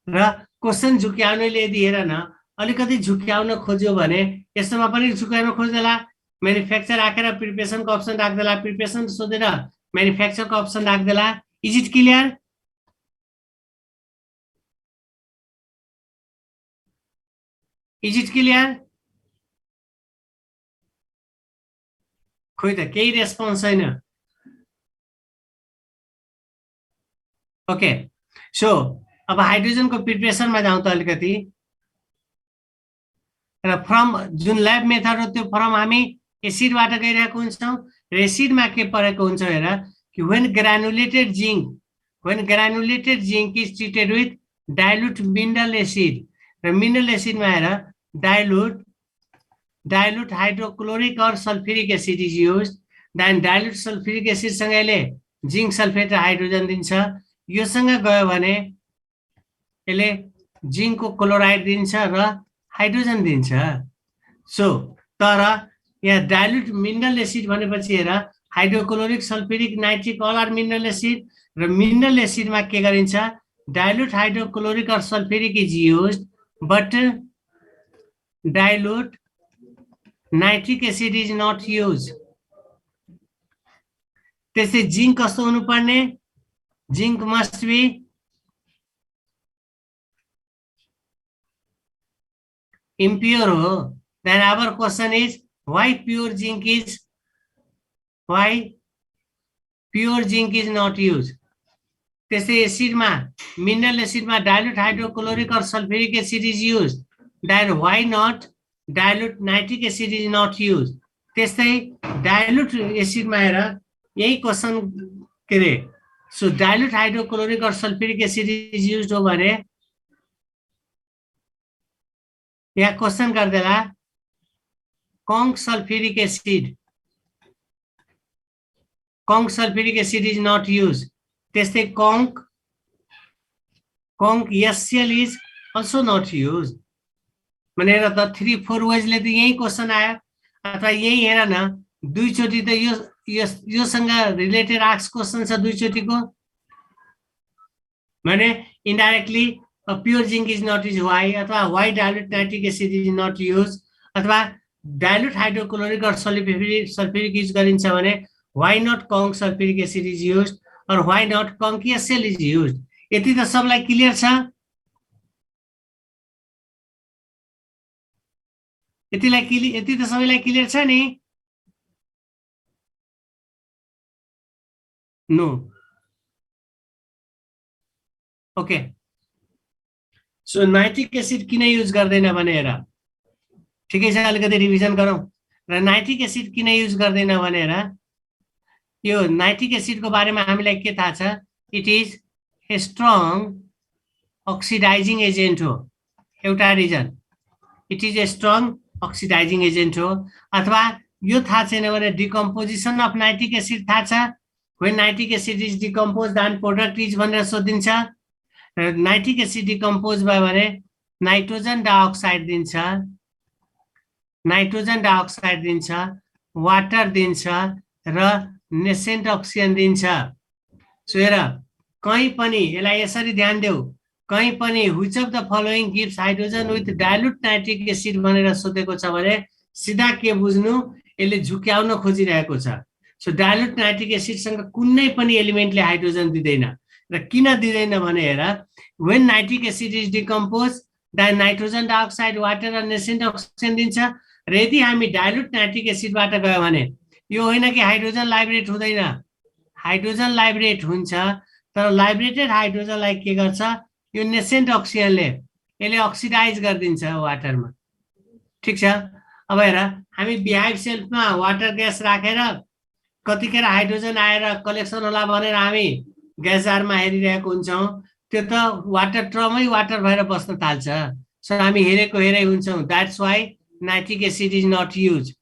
र क्वेसन झुक्याउनेले यदि हेर न अलिकति झुक्याउन खोज्यो भने यस्तोमा पनि झुक्याउन खोज्दैला, म्यानुफ्याक्चर राखेर प्रिपरेसनको अप्सन राख्दैला, प्रिपरेसन सोधेर म्यानुफ्याक्चरको अप्सन राख्दैला। Is it clear? Is it clear? खोइ त केही रेस्पोन्स छैन। ओके सो अब हाइड्रोजन को प्रिपरेसन में जाऊँ तो अलिकति र फ्रम जुन ल्याब मेथड हो त्यो फ्रम हामी एसिडबाट गइरहेको हुन्छौं र एसिडमा के परेको हुन्छ हेर कि when granulated zinc is treated with dilute mineral acid र मिनरल एसिडमा हेर डाइल्युट हाइड्रोक्लोरिक और sulphuric acid is used. Then dilute sulphuric acid सँगैले जिंक सल्फेट र हाइड्रोजन दिन्छ। यो सँग गयो भने यसले जिंक को क्लोराइड दिन्छ र हाइड्रोजन दिन्छ। सो तर यहाँ डाइल्युट मिनरल एसिड भनेपछि हेर hydrochloric sulphuric nitric all are mineral acid र मिनरल एसिडमा के गरिन्छ डाइल्युट हाइड्रोक्लोरिक और sulphuric is used but dilute nitric acid is not used. त्यसै जिंक कस्तो हुनुपर्ने, जिंक must be impure हो। Then our question is why pure zinc is not used। त्यसै एसिडमा मिनरल एसिडमा डाइल्युट हाइड्रोक्लोरिक और sulphuric acid is used, then why not dilute nitric acid is not used. त्यसै डाइल्युट एसिडमा हेर यही क्वेशन के रे सो डाइल्युट हाइड्रोक्लोरिक और सल्फ्युरिक एसिड इज यूज्ड हो भने यहाँ क्वेशन गर्दैला conc sulphuric acid is not used. त्यसै conc HCl is also not used. भनेर त 3-4 वेजले त यही क्वेशन आयो अथवा यही हेर न दुईचोटी त यो सँग रिलेटेड आस्क क्वेशन छ दुईचोटीको माने indirectly pure zinc is not use why अथवा why dilute nitric acid is not use अथवा डाइल्युट हाइड्रोक्लोरिक और सल्फ्युरिक यूज गरिन्छ भने why not conc sulphuric acid is used और why not conc HCl is used. यति त सबलाई क्लियर छ? यति त सबैलाई क्लियर छ नि? No okay so nitric acid किन युज गर्दैन भने हेर ठिकै छ अलिकति रिभिजन गरौँ। र नाइट्रिक एसिड किन युज गर्दैन भने हेर यो नाइट्रिक एसिड को बारेमा हामीलाई के थाहा छ, it is a strong oxidising agent हो। एउटा reason it is a strong oxidising agent हो। अथवा यो थाहा छैन भने डिकम्पोजिसन अफ नाइट्रिक एसिड थाहा छ, when nitric acid is decomposed then product is भनेर सोधिन्छ। नाइट्रिक एसिड डिकम्पोज भयो भने नाइट्रोजन डाइअक्साइड दिन्छ नाइट्रोजन डाइअक्साइड दिन्छ, वाटर दिन्छ र नेसेन्ट अक्सिजन दिन्छ। सो हेर, कहीँ पनि यसलाई यसरी ध्यान देऊ, कहीँ पनि which of the following gives hydrogen with dilute nitric acid भनेर सोधेको छ भने सिधा के बुझ्नु, यसले झुक्याउन खोजिरहेको छ। सो डाइल्युट नाइट्रिक एसिडसँग कुनै पनि एलिमेन्टले हाइड्रोजन दिँदैन। र किन दिँदैन भने हेर, when nitric acid is decompose nitrogen dioxide, water र नेसेन्ट अक्सिजन दिन्छ। र यदि हामी डाइल्युट नाइट्रिक एसिडबाट गयो भने यो होइन कि हाइड्रोजन लाइब्रेट हुँदैन, हाइड्रोजन लाइब्रेट हुन्छ, तर लाइब्रेटेड हाइड्रोजनलाई के गर्छ, यो नेसेन्ट अक्सिजनले यसले अक्सिडाइज गरिदिन्छ वाटरमा। ठिक छ। अब हेर, हामी बिहाइभ सेल्फमा वाटर ग्यास राखेर कतिखेर हाइड्रोजन आएर कलेक्सन होला भनेर हामी ग्यास जारमा हेरिरहेको हुन्छौँ, त्यो त वाटर ट्रमै वाटर भएर बस्न थाल्छ। सो हामी हेरेको हेरै हुन्छौँ। That's why nitric acid is not use.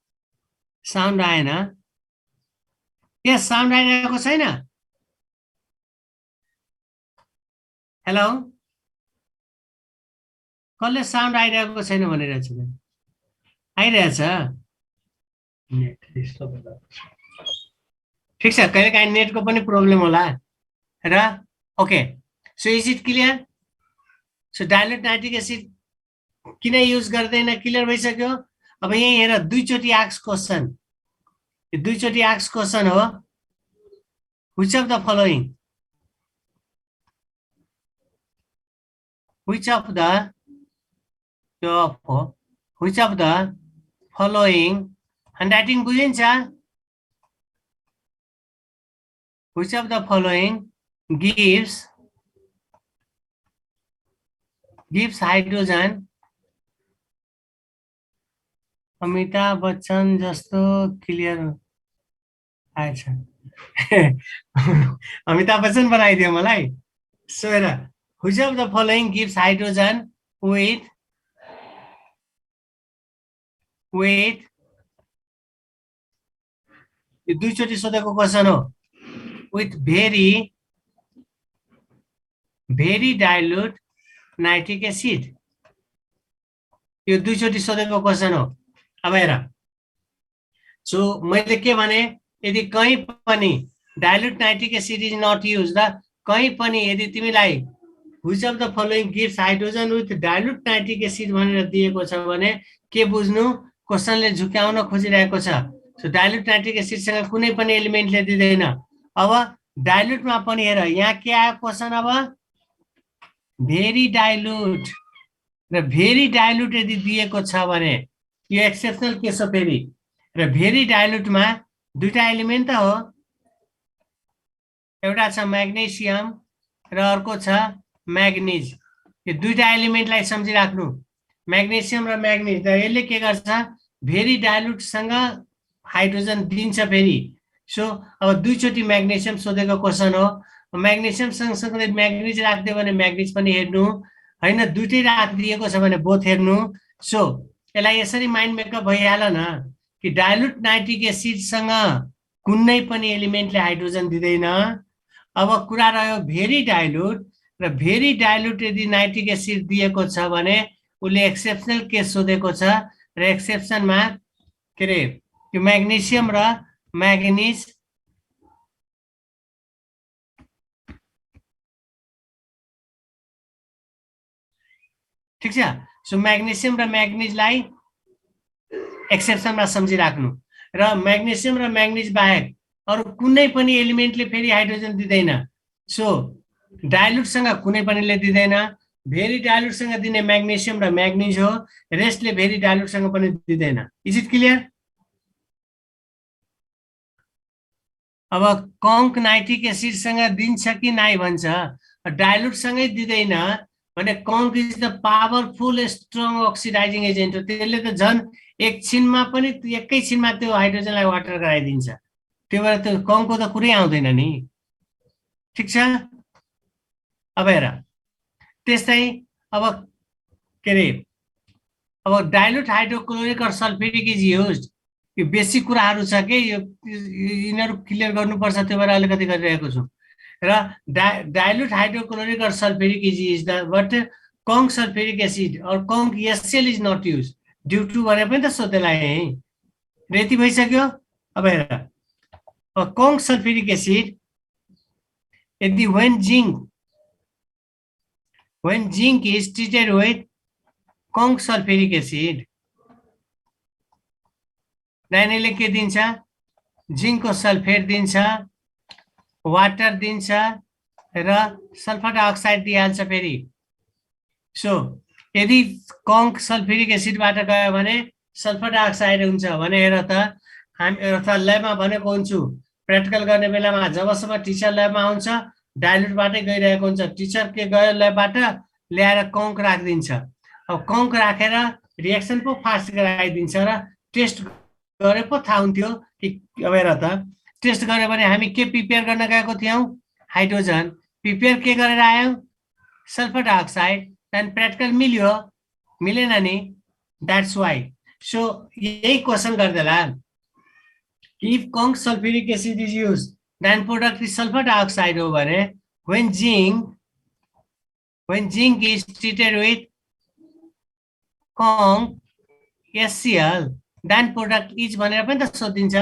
Sound आएन? यस, साउन्ड आइरहेको छैन? हेलो, कसले साउन्ड आइरहेको छैन भनिरहेछ? आइरहेछ? ठिक छ, कहिलेकाहीँ नेटको पनि प्रब्लम होला र okay. So is it clear? So dilute nitric acid किन युज गर्दैन, क्लियर भइसक्यो। अब यही हेर, दुईचोटि आक्स क्वेसन, दुईचोटि आक्स क्वेसन हो। Which of the following, which of the which of the following, handwriting बुझिन्छ? Which of the following gives hydrogen, Amitabh Bachchan जस्तो क्लियर आएछ। अमिताभ बच्चन बनाइदियो मलाई। सो हेर, which of the following gives hydrogen with यो दुईचोटि सोधेको क्वेसन हो। With very dilute nitric acid, यो दुईचोटि सोधेको क्वेसन हो। अब हेर, सो मैले के भने, यदि कहीँ पनि dilute nitric acid is not use र कहीँ पनि यदि तिमीलाई which of the following gives hydrogen with dilute nitric acid भनेर दिएको छ भने के बुझ्नु, क्वेसनले झुक्याउन खोजिरहेको छ। सो डाइल्युट नाइट्रिक एसिडसँग कुनै पनि एलिमेन्टले दिँदैन। अब डाइल्युटमा पनि हेर, यहाँ के आयो क्वेसन, अब भेरी डाइल्युट र भेरी डाइल्युट यदि दिएको छ भने यो एक्सेप्सनल केस हो फेरि। र भेरी डाइल्युटमा दुईटा एलिमेन्ट त हो, एउटा छ म्याग्नेसियम र अर्को छ म्याग्निज। यो दुईटा एलिमेन्टलाई सम्झिराख्नु, म्याग्नेसियम र म्याग्निज। र यसले के गर्छ, भेरी डाइल्युटसँग हाइड्रोजन दिन्छ फेरि। सो अब दुईचोटि म्याग्नेसियम सोधेको क्वेसन हो। म्याग्नेसियम सँगसँगै म्याग्निज राखिदियो भने म्याग्निज पनि हेर्नु, होइन दुइटै राखिदिएको छ भने बोथ हेर्नु। सो यसलाई यसरी माइन्ड मेकअप भइहाल्यो न कि डाइल्युट नाइट्रिक एसिडसँग कुनै पनि एलिमेन्टले हाइड्रोजन दिँदैन। अब कुरा रह्यो भेरी डाइल्युट, र भेरी डाइल्युट यदि नाइट्रिक एसिड दिएको छ भने उसले एक्सेप्सनल केस सोधेको छ। र एक्सेप्सनमा के अरे यो म्याग्नेसियम र म्याग्निज ठिक छ। सो म्याग्नेसियम र म्याग्निजलाई एक्सेप्सनमा सम्झिराख्नु। र म्याग्नेसियम र म्याग्निज बाहेक अरू कुनै पनि एलिमेन्टले फेरि हाइड्रोजन दिँदैन। सो डाइल्युटसँग कुनै पनिले दिँदैन। भेरी डाइल्युटसँग दिने म्याग्नेसियम र म्याग्निज हो, रेस्टले भेरी डाइल्युटसँग पनि दिँदैन। Is it clear? अब कङ्क नाइट्रिक एसिडसँग दिन्छ कि नाइ भन्छ, डाइल्युटसँगै दिँदैन भने conc is the powerful strong oxidising agent हो। त्यसले त झन् एकछिनमा पनि एकैछिनमा त्यो हाइड्रोजनलाई वाटर गराइदिन्छ। त्यो भएर त्यो कङ्कको त कुरै आउँदैन नि। ठिक छ। अब हेर, त्यस्तै अब के अरे अब डाइल्युट हाइड्रोक्लोरिक और सल्फ्युरिक इज युज्ड। यो बेसी कुराहरू छ कि यो यिनीहरू क्लियर गर्नुपर्छ, त्यो भएर अलिकति गरिरहेको छु। र डाइल्युट हाइड्रोक्लोरिक और sulphuric is used, but conc sulphuric acid और conc HCl is not use. Due to भने पनि त सोधेलाई है रेती भइसक्यो। अब हेर कङ्क सल्फ्युरिक एसिड यदि when zinc is treated with conc sulphuric acid नानीले के दिन्छ जिङ्कको सल्फेट दिन्छ वाटर दिन्छ र सल्फर डाइअक्साइड दिइहाल्छ फेरि। सो यदि कङ्क सल्फ्युरिक एसिडबाट गयो भने सल्फर डाइअक्साइड हुन्छ भने हेर त हामी अर्थात् ल्याबमा भनेको हुन्छु प्र्याक्टिकल गर्ने बेलामा जबसम्म टिचर ल्याबमा आउँछ डाइल्युटबाटै गइरहेको हुन्छ। टिचर के गयो ल्याबबाट ल्याएर कङ्क राखिदिन्छ। अब कङ्क राखेर रिएक्सन पो फास्ट गराइदिन्छ र टेस्ट गरे पो थाहा हुन्थ्यो कि अब हेर त टेस्ट गऱ्यो भने हामी के प्रिपेयर गर्न गएको थियौँ हाइड्रोजन प्रिपेयर के गरेर आयौँ सल्फर डाइअक्साइड त्यहाँदेखि प्र्याक्टिकल मिल्यो मिलेन नि द्याट्स वाइ। सो यही क्वेसन गर्दैला if conc sulphuric acid is use then product is sulphur dioxide हो भने when zinc is treated with conc HCl then product is भनेर पनि त सोधिन्छ।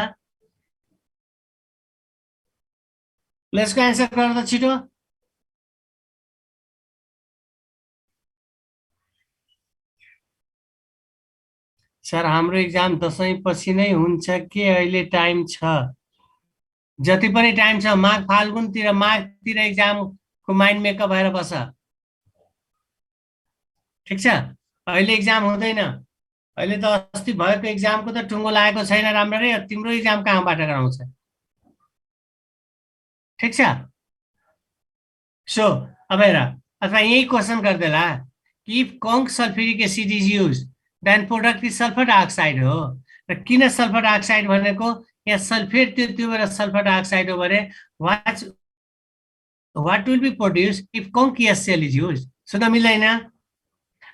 यसको एन्सर गर त छिटो। सर हाम्रो एक्जाम दसैँपछि नै हुन्छ के अहिले टाइम छ? जति पनि टाइम छ माघतिर एक्जामको माइन्ड मेकअप भएर बस ठिक छ। अहिले एक्जाम हुँदैन। अहिले त अस्ति भएको एक्जामको त टुङ्गो लागेको छैन राम्ररी तिम्रो एक्जाम कहाँबाट गराउँछ ठिक छ। सो अब हेर अथवा यही क्वेसन गर्दैला if conc sulphuric acid is use then product is sulphur dioxide हो र किन सल्फर डाइअक्साइड भनेको यहाँ सल्फेट त्यो भएर सल्फर डाइअक्साइड हो भने what will be produce if conc HCl is use सुन्न मिल्दैन।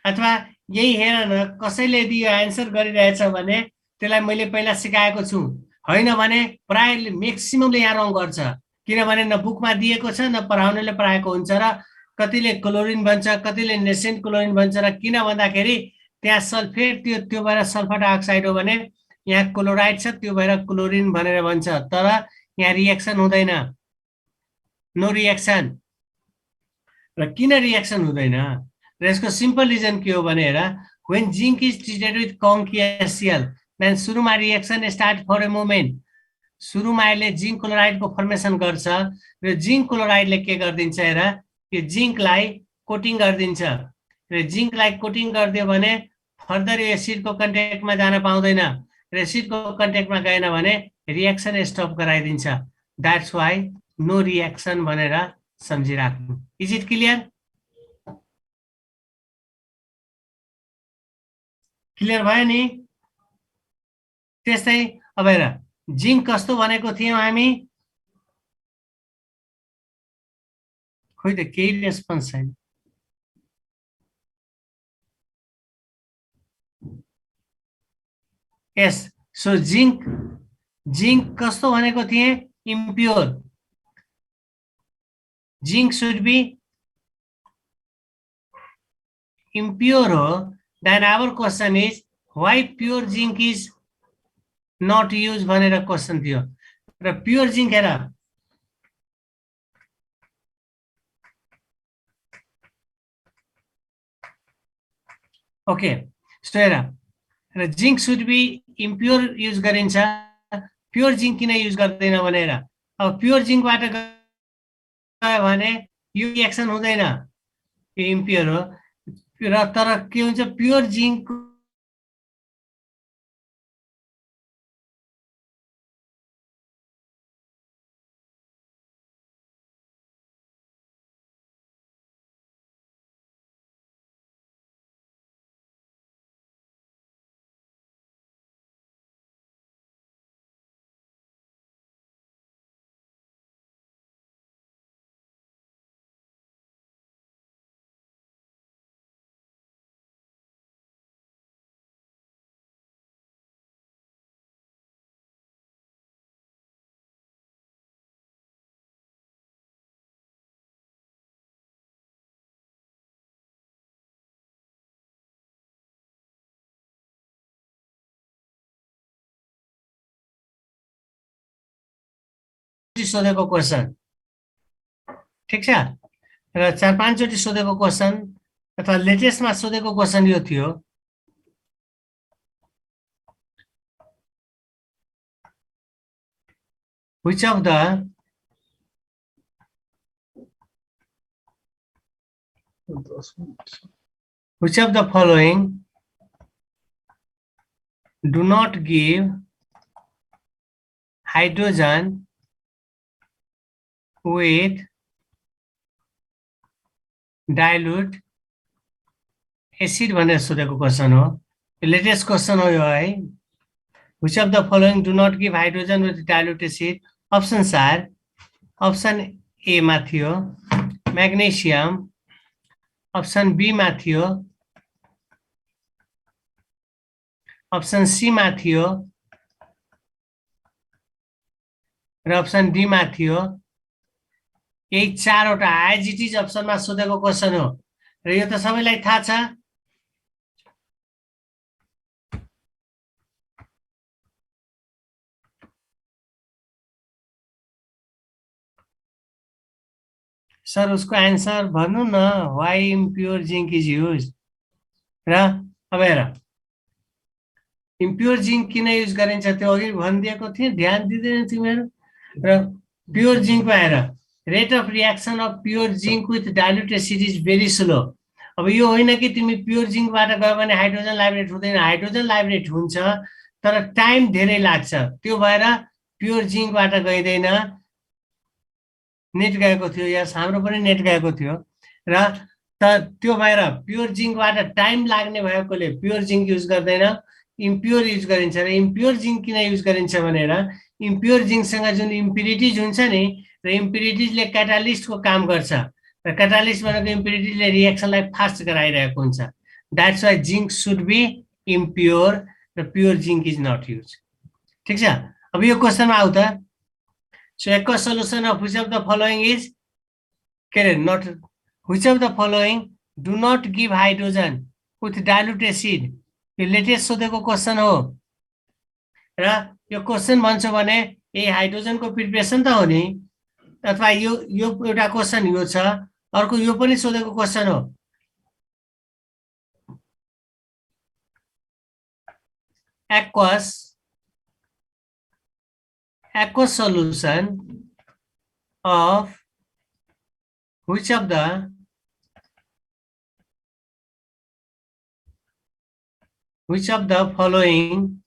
अथवा यही हेर न कसैले यदि यो एन्सर गरिरहेछ भने त्यसलाई मैले पहिला सिकाएको छु होइन भने प्राय म्याक्सिममले यहाँ रङ गर्छ किनभने न बुकमा दिएको छ न पढाउनेले पढाएको हुन्छ र कतिले क्लोरिन भन्छ कतिले नेसेन्ट क्लोरिन भन्छ र किन भन्दाखेरि त्यहाँ सल्फेट त्यो भएर सल्फर डाइअक्साइड हो भने यहाँ क्लोराइड छ त्यो भएर क्लोरिन भनेर भन्छ तर यहाँ रिएक्सन हुँदैन नो रिएक्सन। र किन रिएक्सन हुँदैन र यसको सिम्पल रिजन के हो भनेर when zinc is treated with conc HCl then सुरुमा reaction start for a moment सुरुमा यसले जिङ्क क्लोराइडको फर्मेसन गर्छ र जिङ्क क्लोराइडले के गरिदिन्छ हेर यो जिङ्कलाई कोटिङ गरिदिन्छ र जिङ्कलाई कोटिङ गरिदियो भने फर्दर यो एसिडको कन्ट्याक्टमा जान पाउँदैन र एसिडको कन्ट्याक्टमा गएन भने रिएक्सन स्टप गराइदिन्छ द्याट्स वाइ नो रिएक्सन भनेर सम्झिराख्नु। Is it clear? क्लियर भयो नि? त्यस्तै अब हेर जिङ्क कस्तो भनेको थियौँ हामी खोइ त केही रेस्पोन्स छैन। यस सो जिङ्क कस्तो भनेको थिएँ impure zinc should be impure हो then our question is why pure zinc is not use भनेर क्वेसन थियो र प्योर जिङ्क हेर ओके सो हेर र zinc should be impure use गरिन्छ प्योर जिङ्क किन युज गर्दैन भनेर अब प्योर जिङ्कबाट गयो भने यो रिएक्सन हुँदैन यो इम्प्योर हो र तर के हुन्छ प्योर जिङ्क सोधेको क्वेसन, ठिक छ। र 4-5 चोटि सोधेको क्वेसन अथवा लेटेस्टमा सोधेको क्वेसन यो थियो। Which of the following do not give hydrogen with dilute acid भनेर सोधेको क्वेसन हो। लेटेस्ट क्वेसन हो यो है। Which of the following do not give hydrogen with dilute acid? Options are, option A मा थियो magnesium, option B मा थियो, option C मा थियो र option D मा थियो। यही चारवटा आइजिटिज अप्सनमा सोधेको क्वेसन हो र यो त सबैलाई थाहा छ। सर उसको आन्सर भन्नु न, why impure zinc is use. र अब हेर इम्प्योर जिंक किन युज गरिन्छ त्यो अघि भनिदिएको थिएँ, ध्यान दिँदैन तिमीहरू। र प्योर जिंकमा हेर rate of reaction of pure zinc with dilute acid is very slow. अब यो होइन कि तिमी प्योर जिंकबाट गयो भने हाइड्रोजन लाइब्रेट हुँदैन, हाइड्रोजन लाइब्रेट हुन्छ तर टाइम धेरै लाग्छ। त्यो भएर प्योर जिंकबाट गइदैन। नेट गएको थियो, यस हाम्रो पनि नेट गएको थियो र त्यो भएर प्योर जिंकबाट टाइम लाग्ने भएकोले प्योर जिंक युज गर्दैन, इम्प्योर युज गरिन्छ। र इम्प्योर जिंक किन युज गरिन्छ भनेर इम्प्योर जिंकसँग जुन इम्प्युरिटिज हुन्छ नि, र इम्प्युरिटिजले क्याटालिस्टको काम गर्छ र क्याटालिस्ट भनेको इम्प्युरिटिजले रिएक्सनलाई फास्ट गराइरहेको हुन्छ। That's why zinc should be impure र pure zinc is not use. ठिक छ। अब यो क्वेसनमा आउ त। So aqueous solution of which of the following is not which of the following do not give hydrogen with dilute acid? यो लेटेस्ट सोधेको क्वेसन हो र यो क्वेसन भन्छ भने यही हाइड्रोजनको प्रिपरेसन त हो नि, अथवा यो एउटा क्वेसन यो छ, अर्को यो पनि सोधेको क्वेसन हो। aqueous solution of which of the following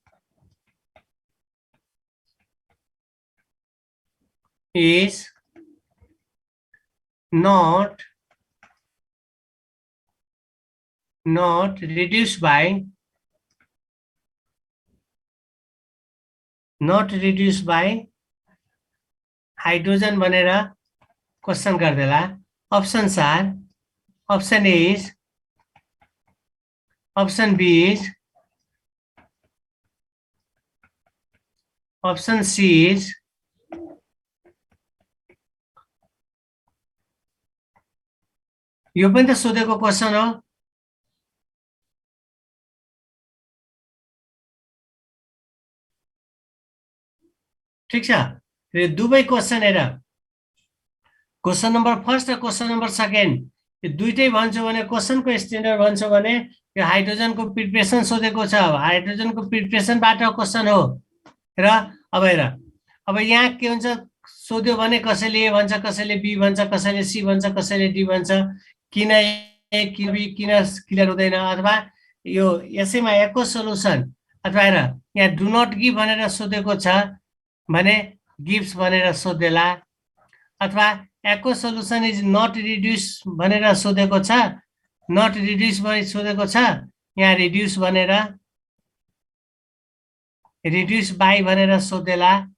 is not reduced by hydrogen भनेर क्वेसन गर्देला। Options are, option A is, option B is, option C is, यो पनि त सोधेको क्वेसन हो। ठिक छ। र दुवै क्वेसन हेर, क्वेसन नम्बर फर्स्ट र क्वेसन नम्बर सेकेन्ड यो दुईटै भन्छु भने क्वेसनको स्ट्यान्डर्ड भन्छु भने यो हाइड्रोजनको प्रिपरेसन सोधेको छ। हाइड्रोजनको प्रिपरेसनबाट क्वेसन हो। र अब हेर, अब यहाँ के हुन्छ सोध्यो भने कसैले ए भन्छ, कसैले बी भन्छ, कसैले सी भन्छ, कसैले डी भन्छ। किन ए किन बी किन क्लियर हुँदैन? अथवा यो यसैमा एक्व सोलुसन अथवा हेर यहाँ डु नट गिभ भनेर सोधेको छ भने गिभ्स भनेर सोधेला, अथवा aq solution is not reduce भनेर सोधेको छ, नट रिड्युस सोधेको छ, यहाँ रिड्युस भनेर रिड्युस बाई भनेर सोधेला।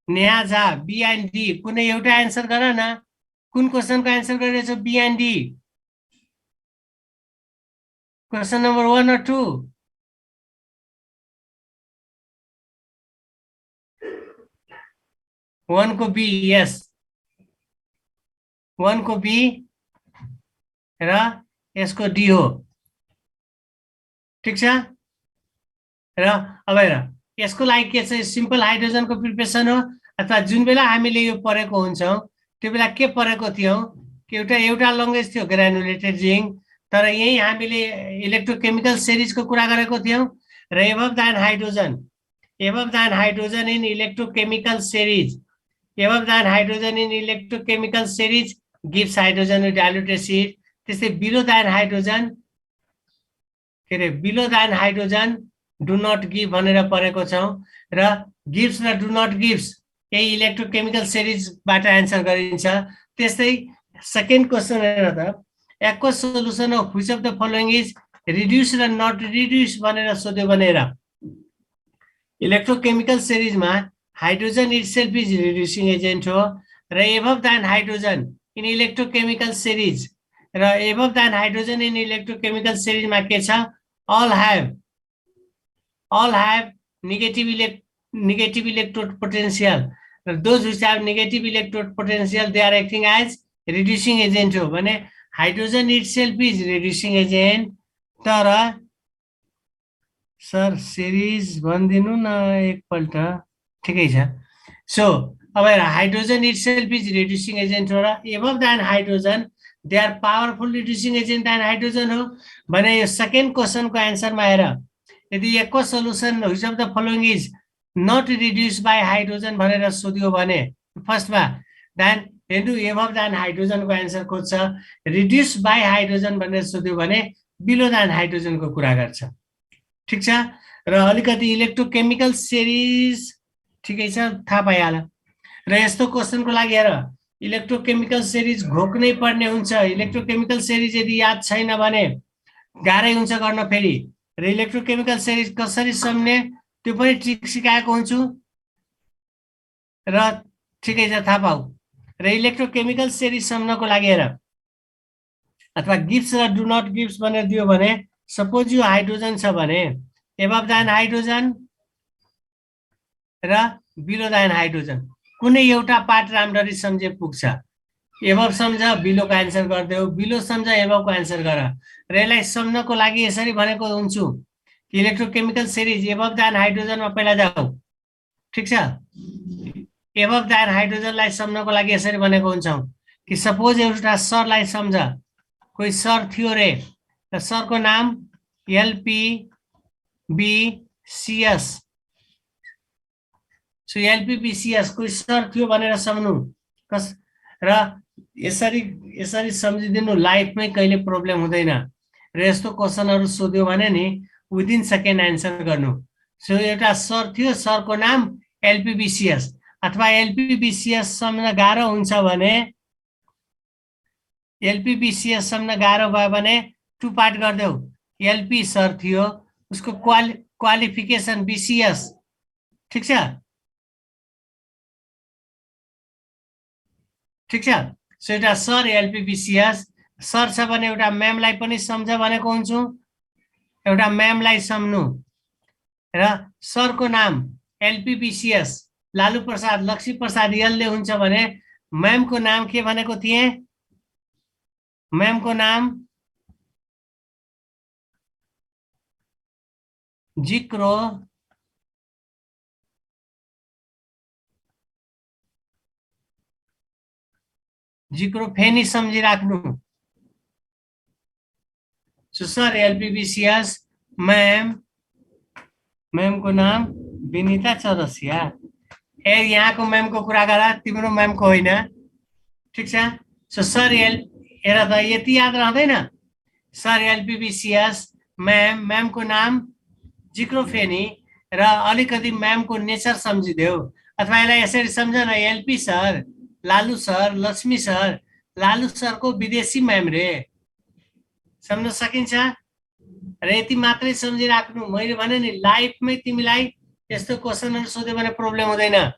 न्याजा बी एन्ड डी कुनै एउटा एन्सर गर न। कुन क्वेसनको एन्सर गरिरहेछ? B and D. Question number 1 or 2? One को बी, यस 1 को बी र यसको डी हो। ठिक छ। र अब हेर यसको लागि के छ? सिम्पल हाइड्रोजनको प्रिपरेसन हो। अथवा जुन बेला हामीले यो पढेको हुन्छौँ त्यो बेला के पढेको थियौँ कि एउटा एउटा लङ्गेज थियो ग्रानुलेटेड जिङ्क, तर यही हामीले इलेक्ट्रोकेमिकल सिरिजको कुरा गरेको थियौँ र above than hydrogen in electrochemical series, above than hydrogen in electrochemical series gives hydrogen with diluted acid. त्यस्तै बिलो दान हाइड्रोजन के are below than hydrogen do not give भनेर पढेको छौँ र गिभ्स र डु नट गिभ्स यही इलेक्ट्रोकेमिकल सिरिजबाट एन्सर गरिन्छ। त्यस्तै सेकेन्ड क्वेसन हेर त, aqueous solution of which of the following is reduce र नट रिड्युस भनेर सोध्यो भनेर इलेक्ट्रोकेमिकल सिरिजमा hydrogen itself is reducing agent हो र above than hydrogen in electrochemical series र above than hydrogen in electrochemical सिरिजमा के छ, all have negative electrode potential. Those which have negative electrode potential, they are acting as reducing agent हो भने hydrogen itself is reducing agent। तर सर सिरिज भनिदिनु न एकपल्ट, ठिकै छ। सो अब hydrogen itself is reducing agent हो र above than hydrogen they are powerful reducing agent and hydrogen हो भने यो सेकेन्ड क्वेसनको एन्सरमा हेर, यदि एकको solution which of the following is not reduce by hydrogen भनेर सोध्यो भने फर्स्टमा देन हेर्नु एबभ दान हाइड्रोजनको एन्सर खोज्छ, रिड्युस बाई हाइड्रोजन भनेर सोध्यो भने बिलो दान हाइड्रोजनको कुरा गर्छ। ठिक छ, र अलिकति इलेक्ट्रोकेमिकल सिरिज ठिकै छ, थाहा पाइहाल्यो। र यस्तो क्वेसनको लागि हेर इलेक्ट्रोकेमिकल सिरिज घोक्नै पर्ने हुन्छ। इलेक्ट्रोकेमिकल सिरिज यदि याद छैन भने गाह्रै हुन्छ गर्न फेरि। र इलेक्ट्रोकेमिकल सिरिज कसरी सम्झ्ने त्यो पनि ट्रिक सिकाएको हुन्छु र ठिकै छ, थाहा पाऊ। र इलेक्ट्रोकेमिकल सिरिज सम्झनको लागि हेर अथवा गिभ्स र डु नट गिभ्स भनेर दियो भने सपोज यो हाइड्रोजन छ भने एबभ दान हाइड्रोजन र बिलो दान हाइड्रोजन कुनै एउटा पार्ट राम्ररी सम्झे पुग्छ। एबभ सम्झ बिलोको एन्सर गरिदेऊ, बिलो सम्झ एबभको एन्सर गर। र यसलाई सम्झनको लागि यसरी भनेको हुन्छु कि इलेक्ट्रोकेमिकल सिरिज एबभ दान हाइड्रोजनमा पहिला जाऊ। ठिक छ, एबभ दान हाइड्रोजनलाई सम्झनको लागि यसरी भनेको हुन्छौँ कि सपोज एउटा सरलाई सम्झ, कोही सर थियो रे र सरको नाम एलपीबीसीएस। सो एलपीबीसीएस कोही सर थियो भनेर सम्झनु र यसरी सम्झिदिनु, लाइफमै कहिले प्रब्लम हुँदैन। र यस्तो क्वेसनहरू सोध्यो भने नि विदिन सेकेन्ड एन्सर गर्नु। सो एउटा सर थियो, सरको नाम एलपीबीसीएस अथवा एलपीबीसीएस सम्झन गाह्रो हुन्छ भने एलपीबीसीएस सम्झन गाह्रो भयो भने टु पार्ट गरिदेऊ। एलपी सर थियो, उसको क्वालिफिकेसन बीसीएस। ठिक छ, ठिक छ। सो एउटा सर एलपीबीसीएस सर छ भने एउटा म्यामलाई पनि सम्झ भनेको हुन्छु, एउटा म्यामलाई सम्झ्नु र सरको नाम एलपीबीसीएस लालु प्रसाद लक्ष्मी प्रसाद यलले हुन्छ भने म्यामको नाम के भनेको थिएँ, म्यामको नाम जिक्रो फेनी सम्झिराख्नु। सो सर एलपीबीसीएस म्यामको नाम विनिता चौरसिया। ए यहाँको म्यामको कुरा गर, तिम्रो म्यामको होइन। ठिक छ, सो सर हेर त यति याद रहँदैन। सर एलपीबीसीएस म्यामको नाम जिक्रोफेनी र अलिकति म्यामको नेचर सम्झिदेऊ। अथवा यसलाई यसरी सम्झ न, एलपी सर, लालु सर, लक्ष्मी सर, लालु सरको विदेशी म्याम रे, सम्झ्न सकिन्छ। र यति मात्रै सम्झिराख्नु। मैले भने नि लाइफमै तिमीलाई यस्तो क्वेसनहरू सोध्यो भने प्रब्लम हुँदैन।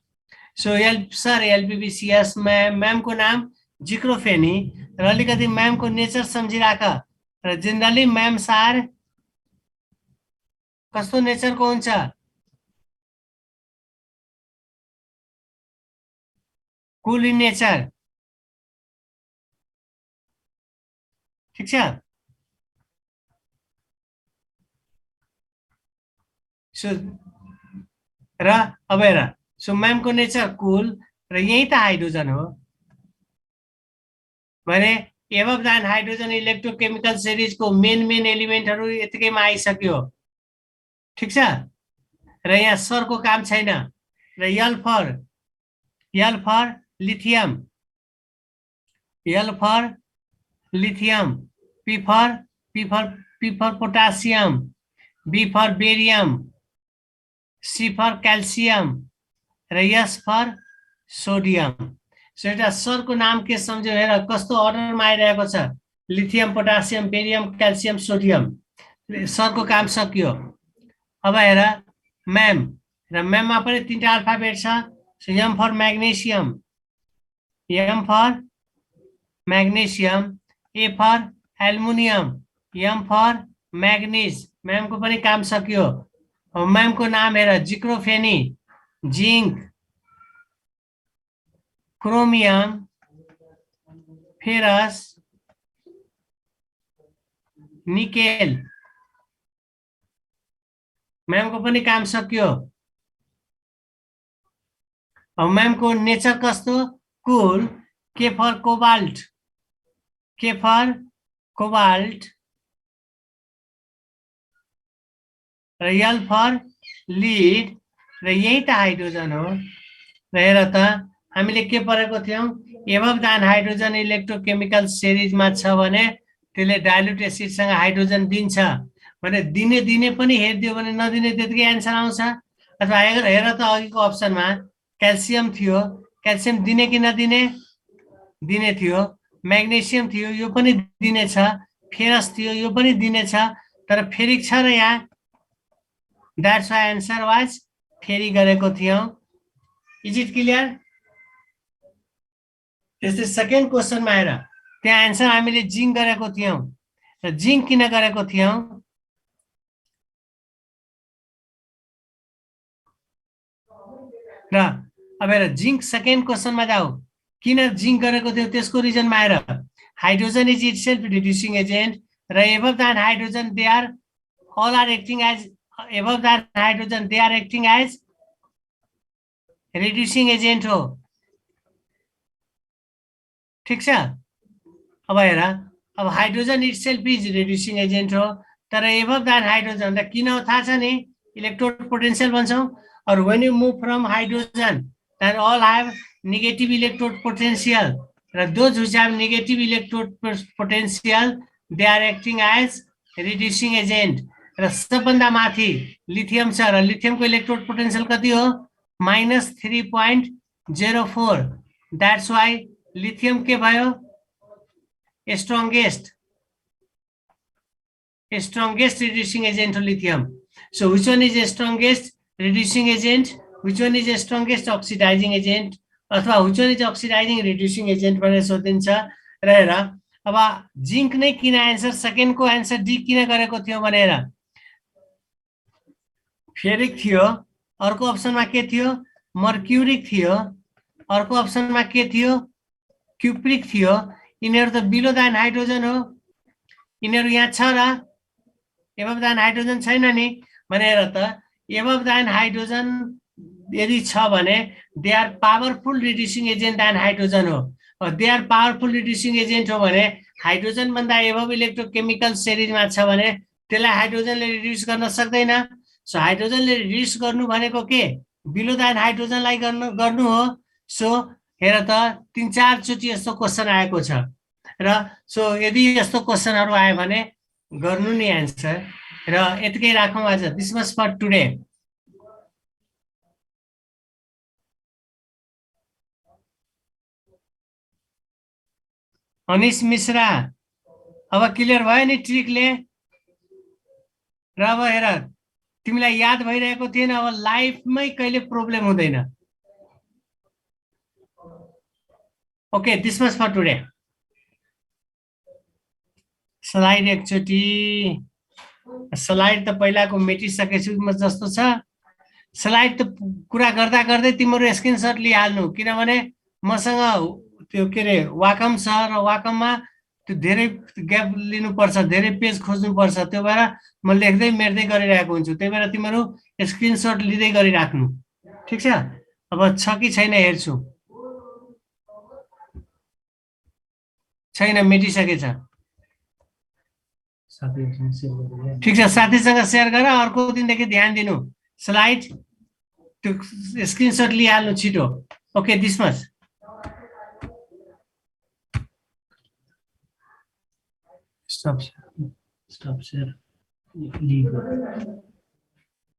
सो सर एलपीबीसीएस म्यामको नाम जिक्रोफेनी र अलिकति म्यामको नेचर सम्झिराख। र जेनरली म्याम सार कस्तो नेचरको हुन्छ, कुल इन नेचर। ठिक छ, सो र अब हेर सो म्यामको नेचर कुल र यही त हाइड्रोजन हो भने एबभ देन हाइड्रोजन इलेक्ट्रोकेमिकल सिरिजको मेन एलिमेन्टहरू यतिकैमा आइसक्यो ठिक छ र यहाँ सरको काम छैन र L for lithium P for potassium B for barium C for calcium र एस फर सोडियम सो एउटा सरको नाम के सम्झ्यो हेर कस्तो अर्डरमा आइरहेको छ lithium potassium barium calcium sodium सरको काम सकियो अब हेर म्याम र म्याममा पनि तीनटा अल्फाबेट छ so M for magnesium A for aluminium M for manganese म्यामको पनि काम सकियो म्यामको नाम हेर जिक्रोफेनी जिंक क्रोमियम फेरस निकेल म्यामको पनि काम सकियो म्यामको नेचर कस्तो कुल के फर कोबाल्ट र यल फर लिड र यही त हाइड्रोजन हो र हेर त हामीले के पढेको थियौं एबभ देन हाइड्रोजन इलेक्ट्रोकेमिकल सिरिजमा छ भने त्यसले डाइल्युट एसिडसँग हाइड्रोजन दिन्छ भने दिने पनि हेर्दियो भने नदिने त्यतिकै एन्सर आउँछ अथवा हेर त अघिको अप्सनमा क्याल्सियम थियो क्याल्सियम दिने कि नदिने दिने थियो म्याग्नेसियम थियो यो पनि दिने छ फेरस थियो यो पनि दिने छ तर फेरिक छ र यहाँ द्याट्स वाइ एन्सर वाज फेरि गरेको थियौं इज इट क्लियर त्यस्तै सेकेन्ड क्वेसनमा हेर त्यहाँ एन्सर हामीले जिंक गरेको थियौं र जिंक किन गरेको थियौं र अब हेर जिंक सेकेन्ड क्वेसनमा जाऊ किन जिंक गरेको थियो त्यसको रिजनमा आएर hydrogen is itself reducing agent र above then hydrogen they are all are acting as above that hydrogen they are acting as reducing agent हो ठीक छ अब हेर अब hydrogen itself is reducing agent हो तर एबभ देन हाइड्रोजन र किन हो थाहा छ नि इलेक्ट्रोड पोटेन्शियल भन्छौं और when you move from hydrogen then all have negative electrode potential र those who have negative electrode potential they are acting as reducing agent र सबभन्दा माथि लिथियम छ र लिथियमको इलेक्ट्रोड पोटेन्शियल कति हो -3.04 द्याट्स वाइ लिथियम के भयो स्ट्रंगेस्ट reducing agent हो lithium so which one is strongest reducing agent which one is strongest oxidizing agent अथवा which one is oxidizing reducing agent भनेर सोधिन्छ र हेर अब जिंक नै किन एन्सर सेकेन्ड को एन्सर डी किन गरेको थियो भनेर फेरिक थियो अर्को अप्सनमा के थियो मर्क्युरिक थियो अर्को अप्सनमा के थियो क्युप्रिक थियो यिनीहरु त बिलो देन हाइड्रोजन हो यिनीहरु यहाँ छ र एबभ देन हाइड्रोजन छैन नि भनेर त एबभ देन हाइड्रोजन यदि छ भने they are powerful reducing agent then hydrogen हो they are powerful reducing agent हो भने हाइड्रोजन भन्दा एबभ इलेक्ट्रोकेमिकल सिरिजमा छ भने त्यसलाई हाइड्रोजनले रिड्युस गर्न सक्दैन सो हाइड्रोजनले रिड्युस गर्नु भनेको के बिलो देन हाइड्रोजनलाई गर्नु हो सो हेर त 3-4 चोटी यस्तो क्वेशन आएको छ र सो यदि यस्तो क्वेशनहरु आयो भने गर्नु नि एन्सर र यतिकै राखौं आज दिस मच फर टुडे अनिश मिश्रा अब क्लियर भयो नि ट्रिकले र अब हेर तिमीलाई याद भइरहेको थिएन अब लाइफमै कहिले प्रब्लम हुँदैन okay this much for today slide एकचोटी स्लाइड त पहिलाको मेटिसकेछु जस्तो छ स्लाइड त कुरा गर्दा गर्दै तिम्रो स्क्रिनशट लिइहाल्नु किनभने मसँग त्यो के रे वाकम छ र वाकममा त्यो धेरै ग्याप लिनुपर्छ धेरै पेज खोज्नुपर्छ त्यो भएर म लेख्दै मेर्दै गरिरहेको हुन्छु त्यही भएर तिम्रो स्क्रिनशट लिँदै गरिराख्नु ठीक छ अब छ कि छैन हेर्छु। छैन, मेटिसकेछ। ठिक छ, साथीसँग सेयर गर। अर्को दिनदेखि ध्यान दिनु, स्लाइड त्यो स्क्रिनसट लिइहाल्नु छिटो। Okay, dismiss. Stop share, stop share,